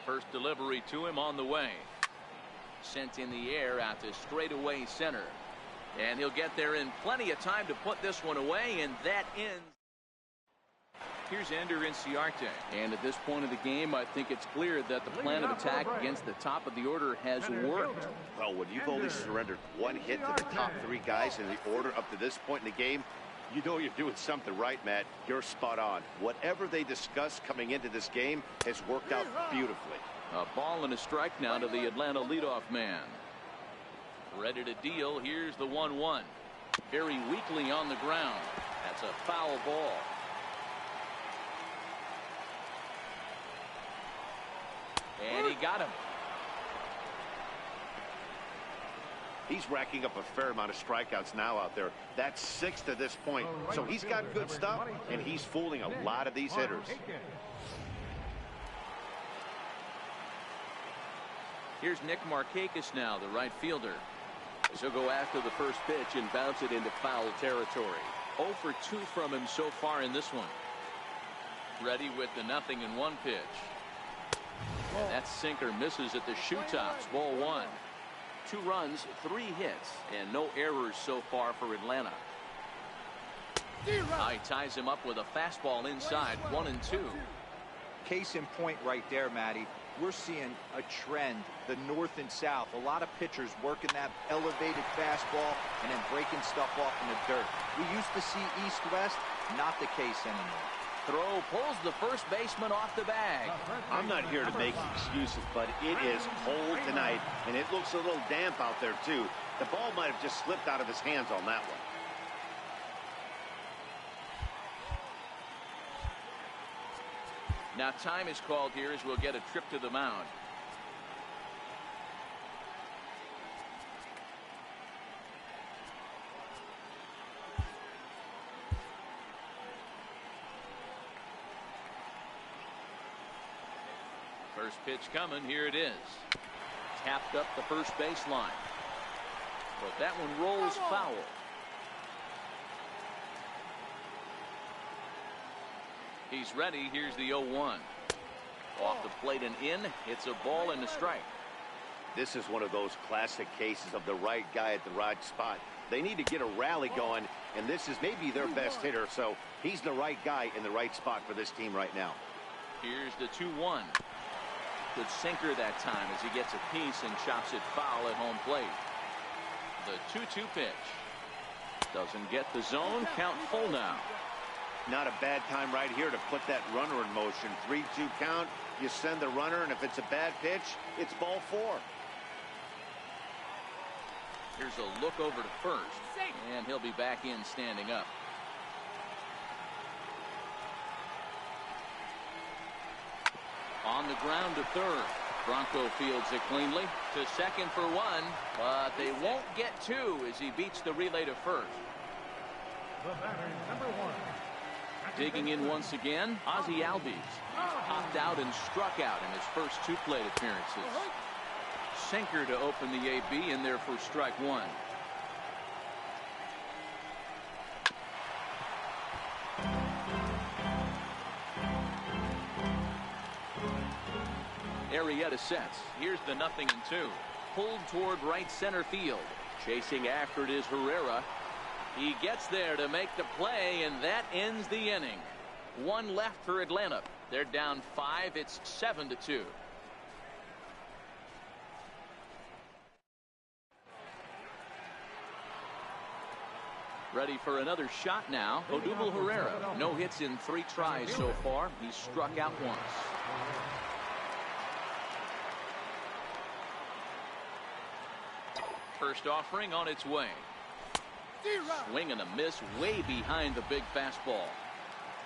First delivery to him on the way. Sent in the air out to straightaway center. And he'll get there in plenty of time to put this one away, and that ends. Here's Ender Inciarte. And at this point of the game, I think it's clear that the plan of attack against the top of the order has worked. Well, when you've only surrendered 1 hit to the top 3 guys in the order up to this point in the game, you know you're doing something right, Matt. You're spot on. Whatever they discussed coming into this game has worked out beautifully. A ball and a strike now to the Atlanta leadoff man. Ready to deal. Here's the 1-1. Very weakly on the ground. That's a foul ball. And he got him. He's racking up a fair amount of strikeouts now out there. That's 6 to this point. So he's got good stuff, and he's fooling a lot of these hitters. Here's Nick Markakis now, the right fielder. He'll go after the first pitch and bounce it into foul territory. 0 for 2 from him so far in this one. Ready with the 0-1 pitch. And that sinker misses at the shoe tops. Ball 1. 2 runs, 3 hits, and no errors so far for Atlanta. Now he ties him up with a fastball inside. 1-2. Case in point right there, Matty. We're seeing a trend, the north and south. A lot of pitchers working that elevated fastball and then breaking stuff off in the dirt. We used to see east-west, not the case anymore. Throw pulls the first baseman off the bag. I'm not here to make excuses, but it is cold tonight, and it looks a little damp out there, too. The ball might have just slipped out of his hands on that one. Now time is called here as we'll get a trip to the mound. First pitch coming. Here it is. Tapped up the first baseline. But that one rolls foul. He's ready. Here's the 0-1. Off the plate and in. It's a ball and a strike. This is one of those classic cases of the right guy at the right spot. They need to get a rally going, and this is maybe their best hitter, so he's the right guy in the right spot for this team right now. Here's the 2-1. Good sinker that time as he gets a piece and chops it foul at home plate. The 2-2 pitch. Doesn't get the zone. Count full now. Not a bad time right here to put that runner in motion. 3-2 count. You send the runner, and if it's a bad pitch, it's ball 4. Here's a look over to first, and he'll be back in standing up. On the ground to third. Bronco fields it cleanly. To second for 1, but they won't get 2 as he beats the relay to first. The batter, number 1. Digging in once again, Ozzie Albies. Popped out and struck out in his first 2 plate appearances. Sinker to open the AB in there for strike 1. Arrieta sets. Here's the 0-2. Pulled toward right center field. Chasing after it is Herrera. He gets there to make the play, and that ends the inning. 1 left for Atlanta. They're down 5. It's 7-2. Ready for another shot now. Odubel Herrera. No hits in 3 tries so far. He's struck out once. First offering on its way. Swing and a miss way behind the big fastball.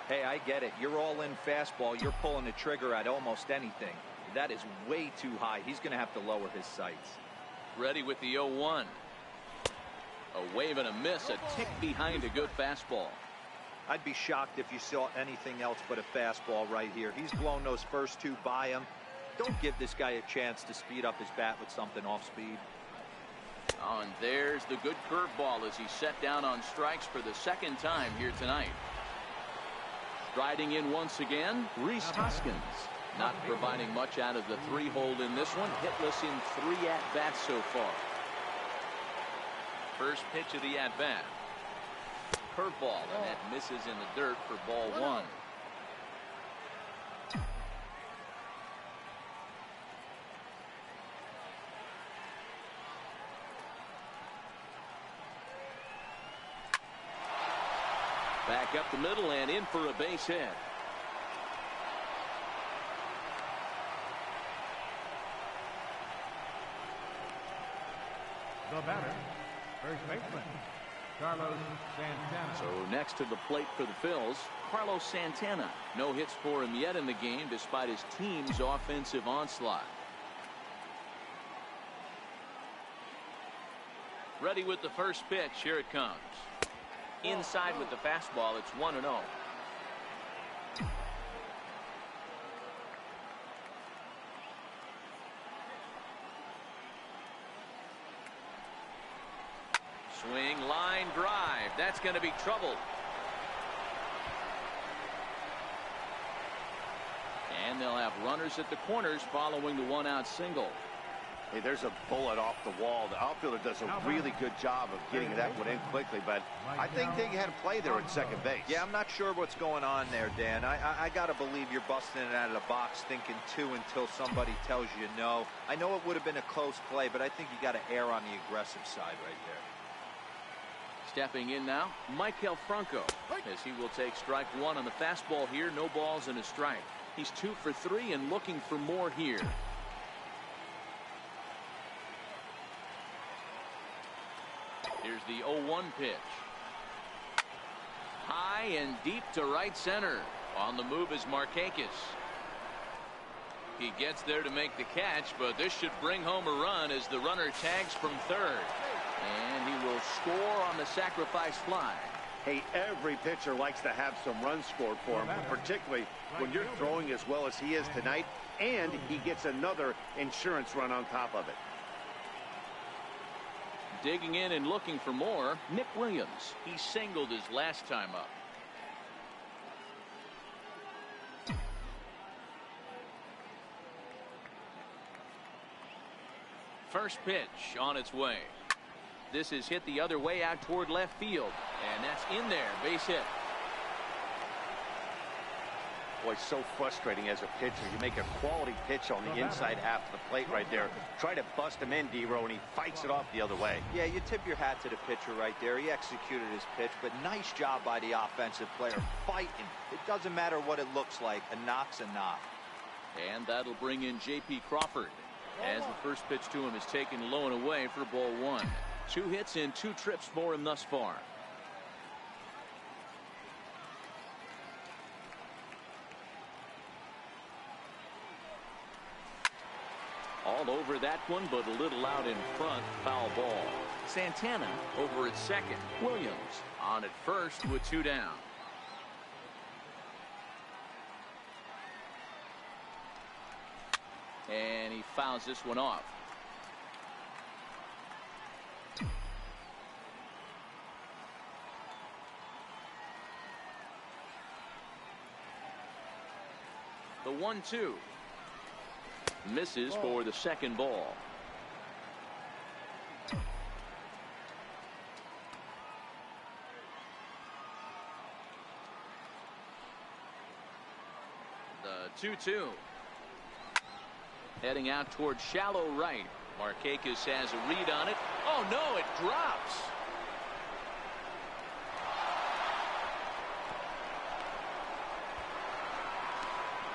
Hey, I get it. You're all in fastball. You're pulling the trigger at almost anything. That is way too high. He's going to have to lower his sights. Ready with the 0-1. A wave and a miss, a tick behind a good fastball. I'd be shocked if you saw anything else but a fastball right here. He's blown those first 2 by him. Don't give this guy a chance to speed up his bat with something off speed. Oh, and there's the good curveball as he set down on strikes for the 2nd time here tonight. Striding in once again, Rhys Hoskins. Not providing much out of the 3-hole in this one. Hitless in 3 at-bats so far. First pitch of the at-bat. Curveball, and that misses in the dirt for ball 1. Back up the middle and in for a base hit. The batter, first baseman, Carlos Santana. So next to the plate for the Phillies, Carlos Santana. No hits for him yet in the game despite his team's offensive onslaught. Ready with the first pitch. Here it comes. Inside with the fastball. It's 1-0. Swing, line drive. That's going to be trouble. And they'll have runners at the corners following the 1-out single. Hey, there's a bullet off the wall. The outfielder does a really good job of getting that one in quickly, but I think they had a play there at second base. Yeah, I'm not sure what's going on there, Dan. I got to believe you're busting it out of the box thinking 2 until somebody tells you no. I know it would have been a close play, but I think you got to err on the aggressive side right there. Stepping in now, Maikel Franco, as he will take strike 1 on the fastball here. No balls and a strike. He's 2 for 3 and looking for more here. Here's the 0-1 pitch. High and deep to right center. On the move is Markakis. He gets there to make the catch, but this should bring home a run as the runner tags from third. And he will score on the sacrifice fly. Hey, every pitcher likes to have some runs scored for him, particularly when you're throwing as well as he is tonight, and he gets another insurance run on top of it. Digging in and looking for more, Nick Williams. He singled his last time up. First pitch on its way. This is hit the other way out toward left field, and that's in there. Base hit. Boy, it's so frustrating as a pitcher. You make a quality pitch on the inside half of the plate right there. Try to bust him in, D-Row, and he fights it off the other way. Yeah, you tip your hat to the pitcher right there. He executed his pitch, but nice job by the offensive player fighting. It doesn't matter what it looks like. A knock's a knock. And that'll bring in J.P. Crawford as the first pitch to him is taken low and away for ball 1. 2 hits and 2 trips for him thus far. All over that one, but a little out in front. Foul ball. Santana over at second. Williams on at first with 2 down. and he fouls this one off. The 1-2 misses for the second ball. The 2-2 heading out towards shallow right. Markakis has a read on it. Oh no, it drops.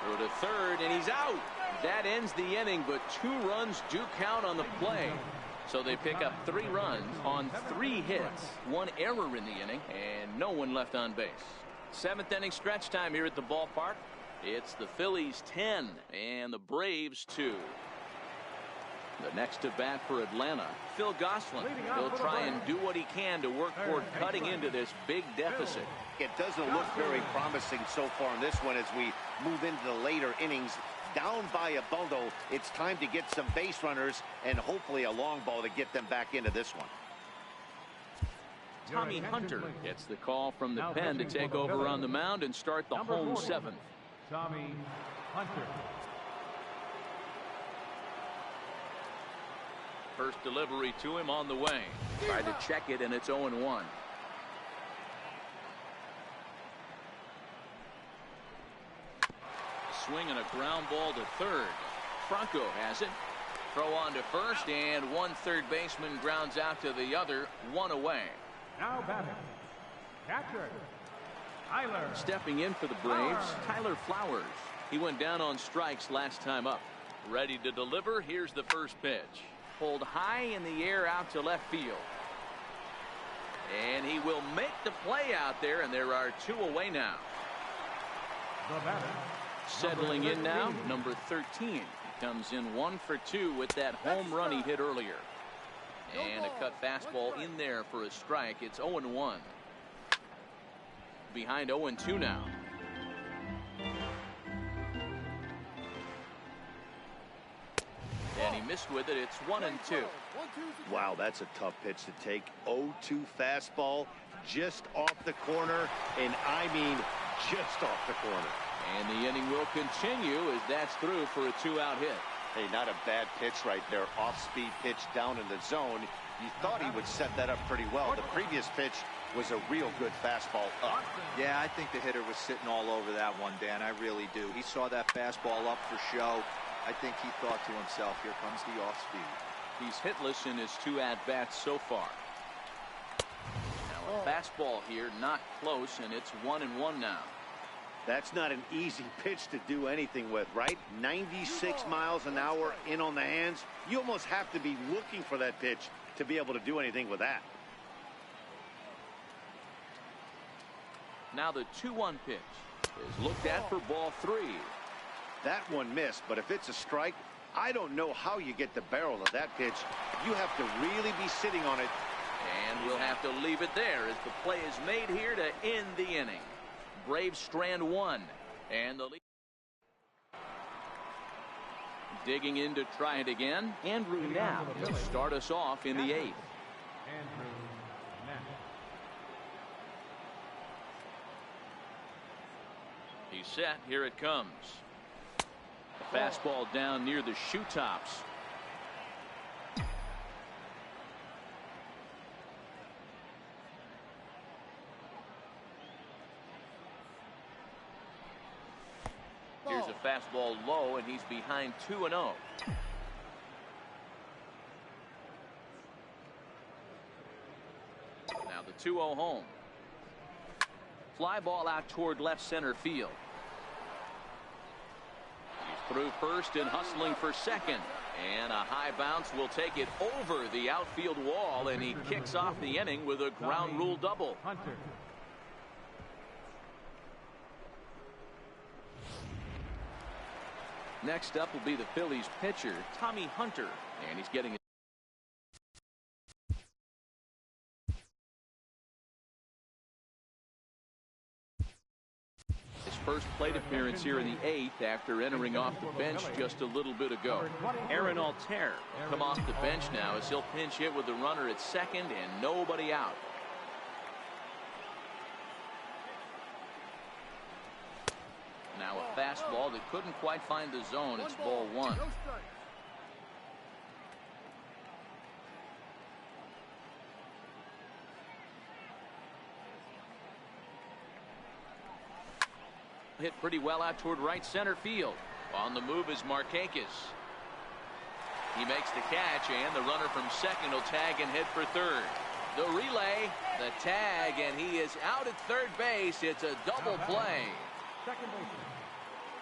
Through to third, and he's out. That ends the inning, but 2 runs do count on the play. So they pick up 3 runs on 3 hits, 1 error in the inning, and no one left on base. 7th inning stretch time here at the ballpark. It's the Phillies 10 and the Braves 2. The next to bat for Atlanta, Phil Gosselin. He'll try and do what he can to work toward cutting into this big deficit. It doesn't look very promising so far in this one as we move into the later innings. Down by a bundle, it's time to get some base runners and hopefully a long ball to get them back into this one. Tommy Hunter gets the call from the pen to take over on the mound and start the home 7th. Tommy Hunter. First delivery to him on the way. Tried to check it, and it's 0-1. Swing and a ground ball to third. Franco has it. Throw on to first, and one third baseman grounds out to the other, 1 away. Now batting, catcher, Tyler. Stepping in for the Braves, Tyler Flowers. He went down on strikes last time up. Ready to deliver. Here's the first pitch. Pulled high in the air out to left field. And he will make the play out there, and there are 2 away now. The batter. Settling in now, number 13. He comes in 1 for 2 with that home run he hit earlier. And a cut fastball in there for a strike. It's 0-1. Behind 0-2 now. And he missed with it. It's 1-2. Wow, that's a tough pitch to take. 0-2 fastball just off the corner, and I mean just off the corner. And the inning will continue as that's through for a 2-out hit. Hey, not a bad pitch right there. Off-speed pitch down in the zone. You thought he would set that up pretty well. The previous pitch was a real good fastball up. Yeah, I think the hitter was sitting all over that one, Dan. I really do. He saw that fastball up for show. I think he thought to himself, here comes the off-speed. He's hitless in his 2 at-bats so far. Now a fastball here, not close, and it's 1-1 now. That's not an easy pitch to do anything with, right? 96 miles an hour in on the hands. You almost have to be looking for that pitch to be able to do anything with that. Now the 2-1 pitch is looked at for ball 3. That one missed, but if it's a strike, I don't know how you get the barrel of that pitch. You have to really be sitting on it. And we'll have to leave it there as the play is made here to end the inning. Braves strand 1, and the lead. Digging in to try it again, Andrew Knapp will start us off in the 8th. Andrew Knapp. He's set. Here it comes. A fastball down near the shoe tops. Here's a fastball low, and he's behind 2-0. Now the 2-0 home. Fly ball out toward left center field. He's through first and hustling for second. And a high bounce will take it over the outfield wall, and he kicks off the inning with a ground rule double. Hunter. Next up will be the Phillies pitcher, Tommy Hunter, and he's getting his first plate appearance here in the 8th after entering off the bench just a little bit ago. Aaron Altair will come off the bench now as he'll pinch hit with the runner at second and nobody out. Now a fastball that couldn't quite find the zone. It's ball 1. Hit pretty well out toward right center field. On the move is Markakis. He makes the catch, and the runner from second will tag and head for third. The relay, the tag, and he is out at third base. It's a double play. Second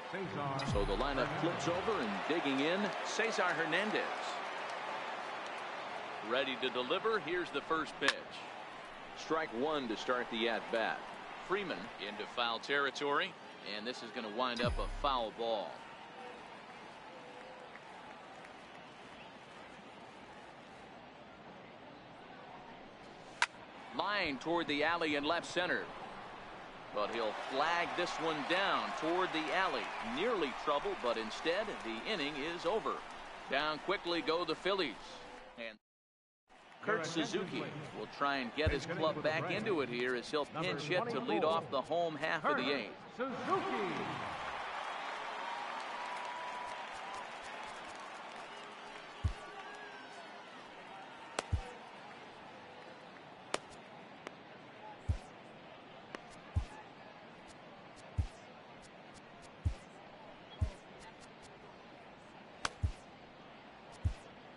baseman, Cesar. So the lineup flips over, and digging in, Cesar Hernandez. Ready to deliver. Here's the first pitch. Strike 1 to start the at-bat. Freeman into foul territory, and this is going to wind up a foul ball. Line toward the alley and left center. But he'll flag this one down toward the alley. Nearly trouble, but instead the inning is over. Down quickly go the Phillies. And Kurt Suzuki will try and get his club back into it here as he'll pinch hit to lead off the home half of the 8th. Suzuki.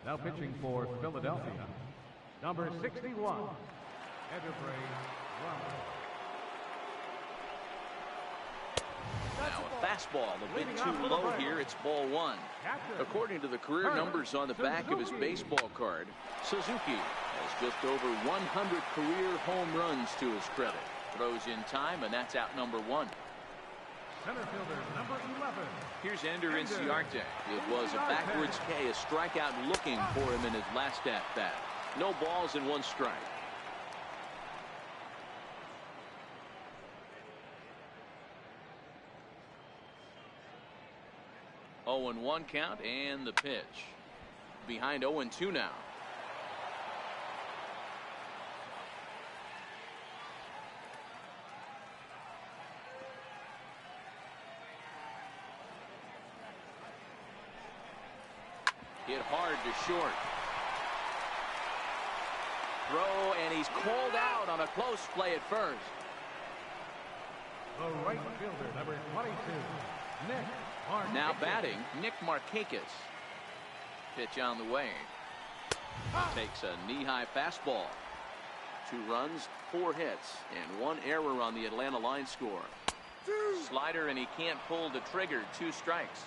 Now pitching for Philadelphia, number 61, Everbrey Ramos. Now a fastball a bit too low here. It's ball 1. According to the career numbers on the back of his baseball card, Suzuki has just over 100 career home runs to his credit. Throws in time, and that's out number 1. Center fielder, number 11. Here's Ender Inciarte. It was a backwards K, a strikeout looking for him in his last at-bat. No balls and 1 strike. Oh, and 1 count, and the pitch. Behind 0-2 now. Hit hard to short. Throw, and he's called out on a close play at first. The right fielder, number 22, Nick Markakis. Now batting, Nick Markakis. Pitch on the way. Takes a knee-high fastball. 2 runs, 4 hits, and 1 error on the Atlanta line score. Slider, and he can't pull the trigger. 2 strikes.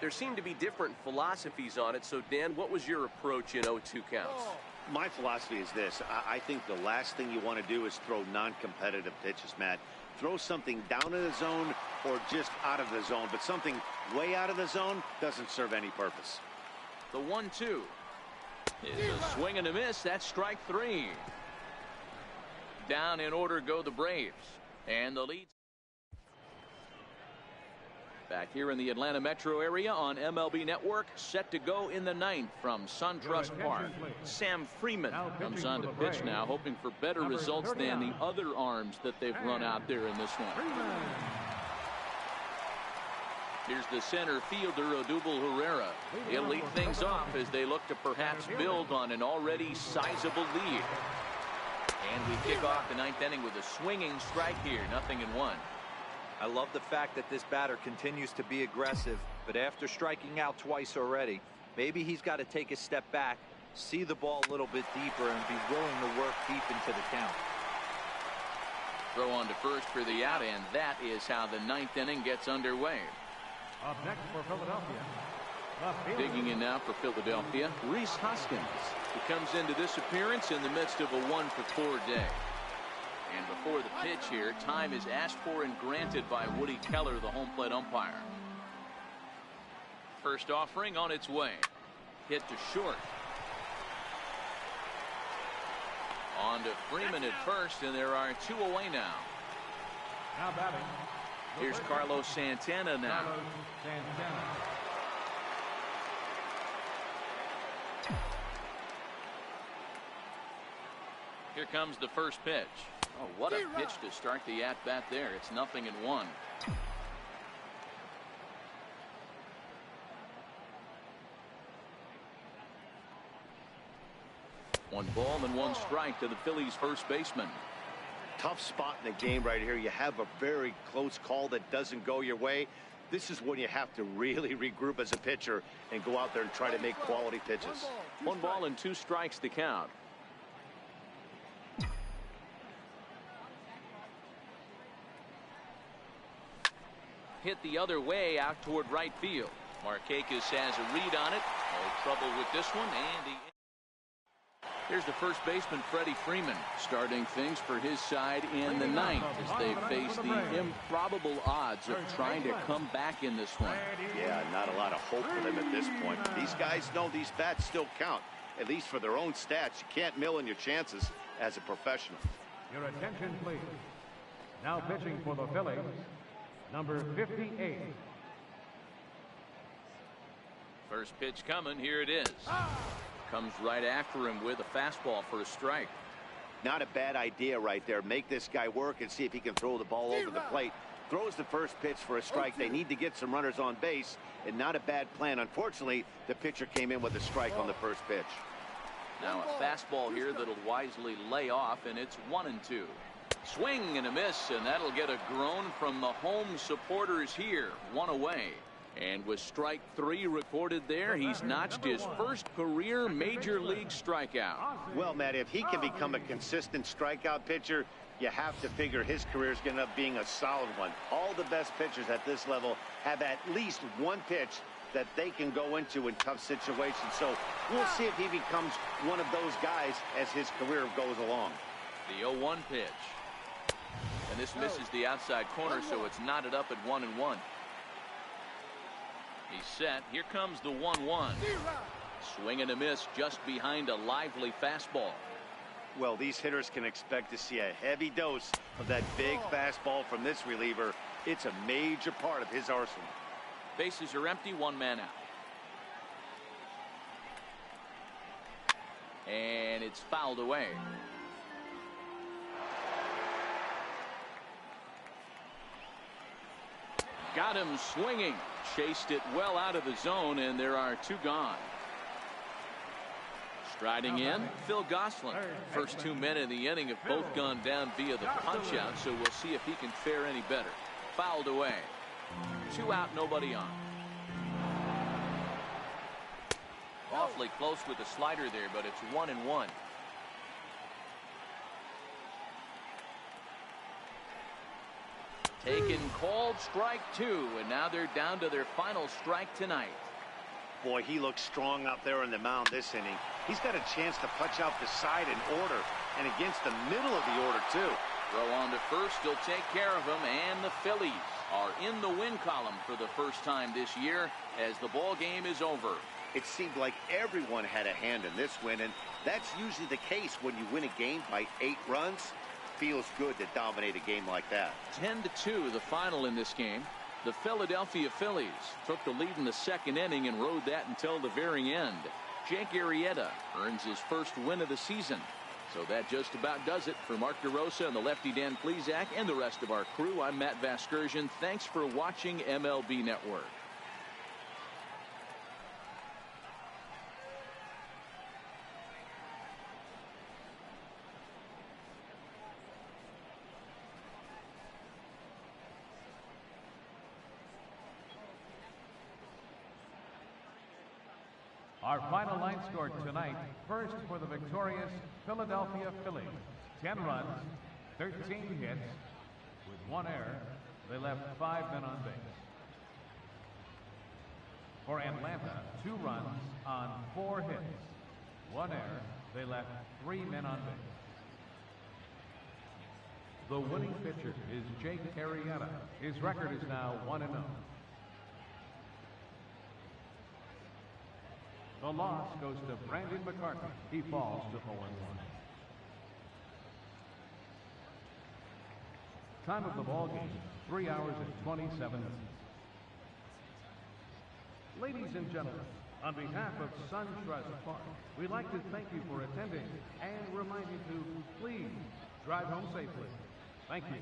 There seem to be different philosophies on it. So, Dan, what was your approach in 0-2 counts? My philosophy is this. I think the last thing you want to do is throw non-competitive pitches, Matt. Throw something down in the zone or just out of the zone, but something way out of the zone doesn't serve any purpose. The 1-2 is a swing and a miss. That's strike 3. Down in order go the Braves, and the lead. Back here in the Atlanta metro area on MLB Network, set to go in the 9th from SunTrust Park. Sam Freeman comes on to pitch now, hoping for better results than the other arms that they've run out there in this one. Here's the center fielder, Odubel Herrera. He'll lead things off as they look to perhaps build on an already sizable lead. And we kick off the 9th inning with a swinging strike here, 0-1. I love the fact that this batter continues to be aggressive, but after striking out twice already, maybe he's got to take a step back, see the ball a little bit deeper, and be willing to work deep into the count. Throw on to first for the out, and that is how the 9th inning gets underway. Up next for Philadelphia. Digging in now for Philadelphia, Rhys Hoskins. He comes into this appearance in the midst of a 1-for-4 day. And before the pitch here, time is asked for and granted by Woody Keller, the home plate umpire. First offering on its way. Hit to short. On to Freeman at first, and there are 2 away now. Now batting, Here's Carlos Santana now. Carlos Santana. Here comes the first pitch. Oh, what a pitch to start the at-bat there. It's 0-1. 1 ball and 1 strike to the Phillies first baseman. Tough spot in the game right here. You have a very close call that doesn't go your way. This is when you have to really regroup as a pitcher and go out there and try to make quality pitches. 1 ball and 2 strikes to count. Hit the other way out toward right field. Markakis has a read on it. No trouble with this one. And here's the first baseman, Freddie Freeman, starting things for his side in the 9th as they face the improbable odds of trying to come back in this one. Yeah, not a lot of hope for them at this point. These guys know these bats still count, at least for their own stats. You can't mill in your chances as a professional. Your attention, please. Now pitching for the Phillies, number 58. First pitch coming. Here it is. Comes right after him with a fastball for a strike. Not a bad idea right there. Make this guy work and see if he can throw the ball over the plate. Throws the first pitch for a strike. They need to get some runners on base, and not a bad plan. Unfortunately, the pitcher came in with a strike on the first pitch. Now a fastball here that'll wisely lay off, and it's 1-2. Swing and a miss, and that'll get a groan from the home supporters here. 1 away. And with strike 3 recorded there, he's notched his first career major league strikeout. Well, Matt, if he can become a consistent strikeout pitcher, you have to figure his career is going to end up being a solid one. All the best pitchers at this level have at least 1 pitch that they can go into in tough situations. So we'll see if he becomes one of those guys as his career goes along. The 0-1 pitch. And this misses the outside corner, so it's knotted up at 1-1. He's set. Here comes the 1-1. Swing and a miss just behind a lively fastball. Well, these hitters can expect to see a heavy dose of that big fastball from this reliever. It's a major part of his arsenal. Bases are empty, 1 man out. And it's fouled away. Got him swinging. Chased it well out of the zone, and there are 2 gone. Striding in, Phil Gosselin. First 2 men in the inning have both gone down via the punch-out, so we'll see if he can fare any better. Fouled away. 2 out, nobody on. Awfully close with the slider there, but it's 1-1. Taken, called, strike 2, and now they're down to their final strike tonight. Boy, he looks strong out there on the mound this inning. He's got a chance to punch out the side in order, and against the middle of the order, too. Throw on to first, he'll take care of him, and the Phillies are in the win column for the first time this year as the ball game is over. It seemed like everyone had a hand in this win, and that's usually the case when you win a game by 8 runs. Feels good to dominate a game like that. 10-2 the final in this game. The Philadelphia Phillies took the lead in the 2nd inning and rode that until the very end. Jake Arrieta earns his first win of the season. So that just about does it for Mark DeRosa and the lefty Dan Plesac and the rest of our crew. I'm Matt Vasgersian. Thanks for watching MLB Network. Our final line score tonight, first for the victorious Philadelphia Phillies. 10 runs, 13 hits. With 1 error, they left 5 men on base. For Atlanta, 2 runs on 4 hits. 1 error, they left 3 men on base. The winning pitcher is Jake Arrieta. His record is now 1-0. The loss goes to Brandon McCarthy. He falls to 0-1. Time of the ball game, 3 hours and 27 minutes. Ladies and gentlemen, on behalf of SunTrust Park, we'd like to thank you for attending and remind you to please drive home safely. Thank you.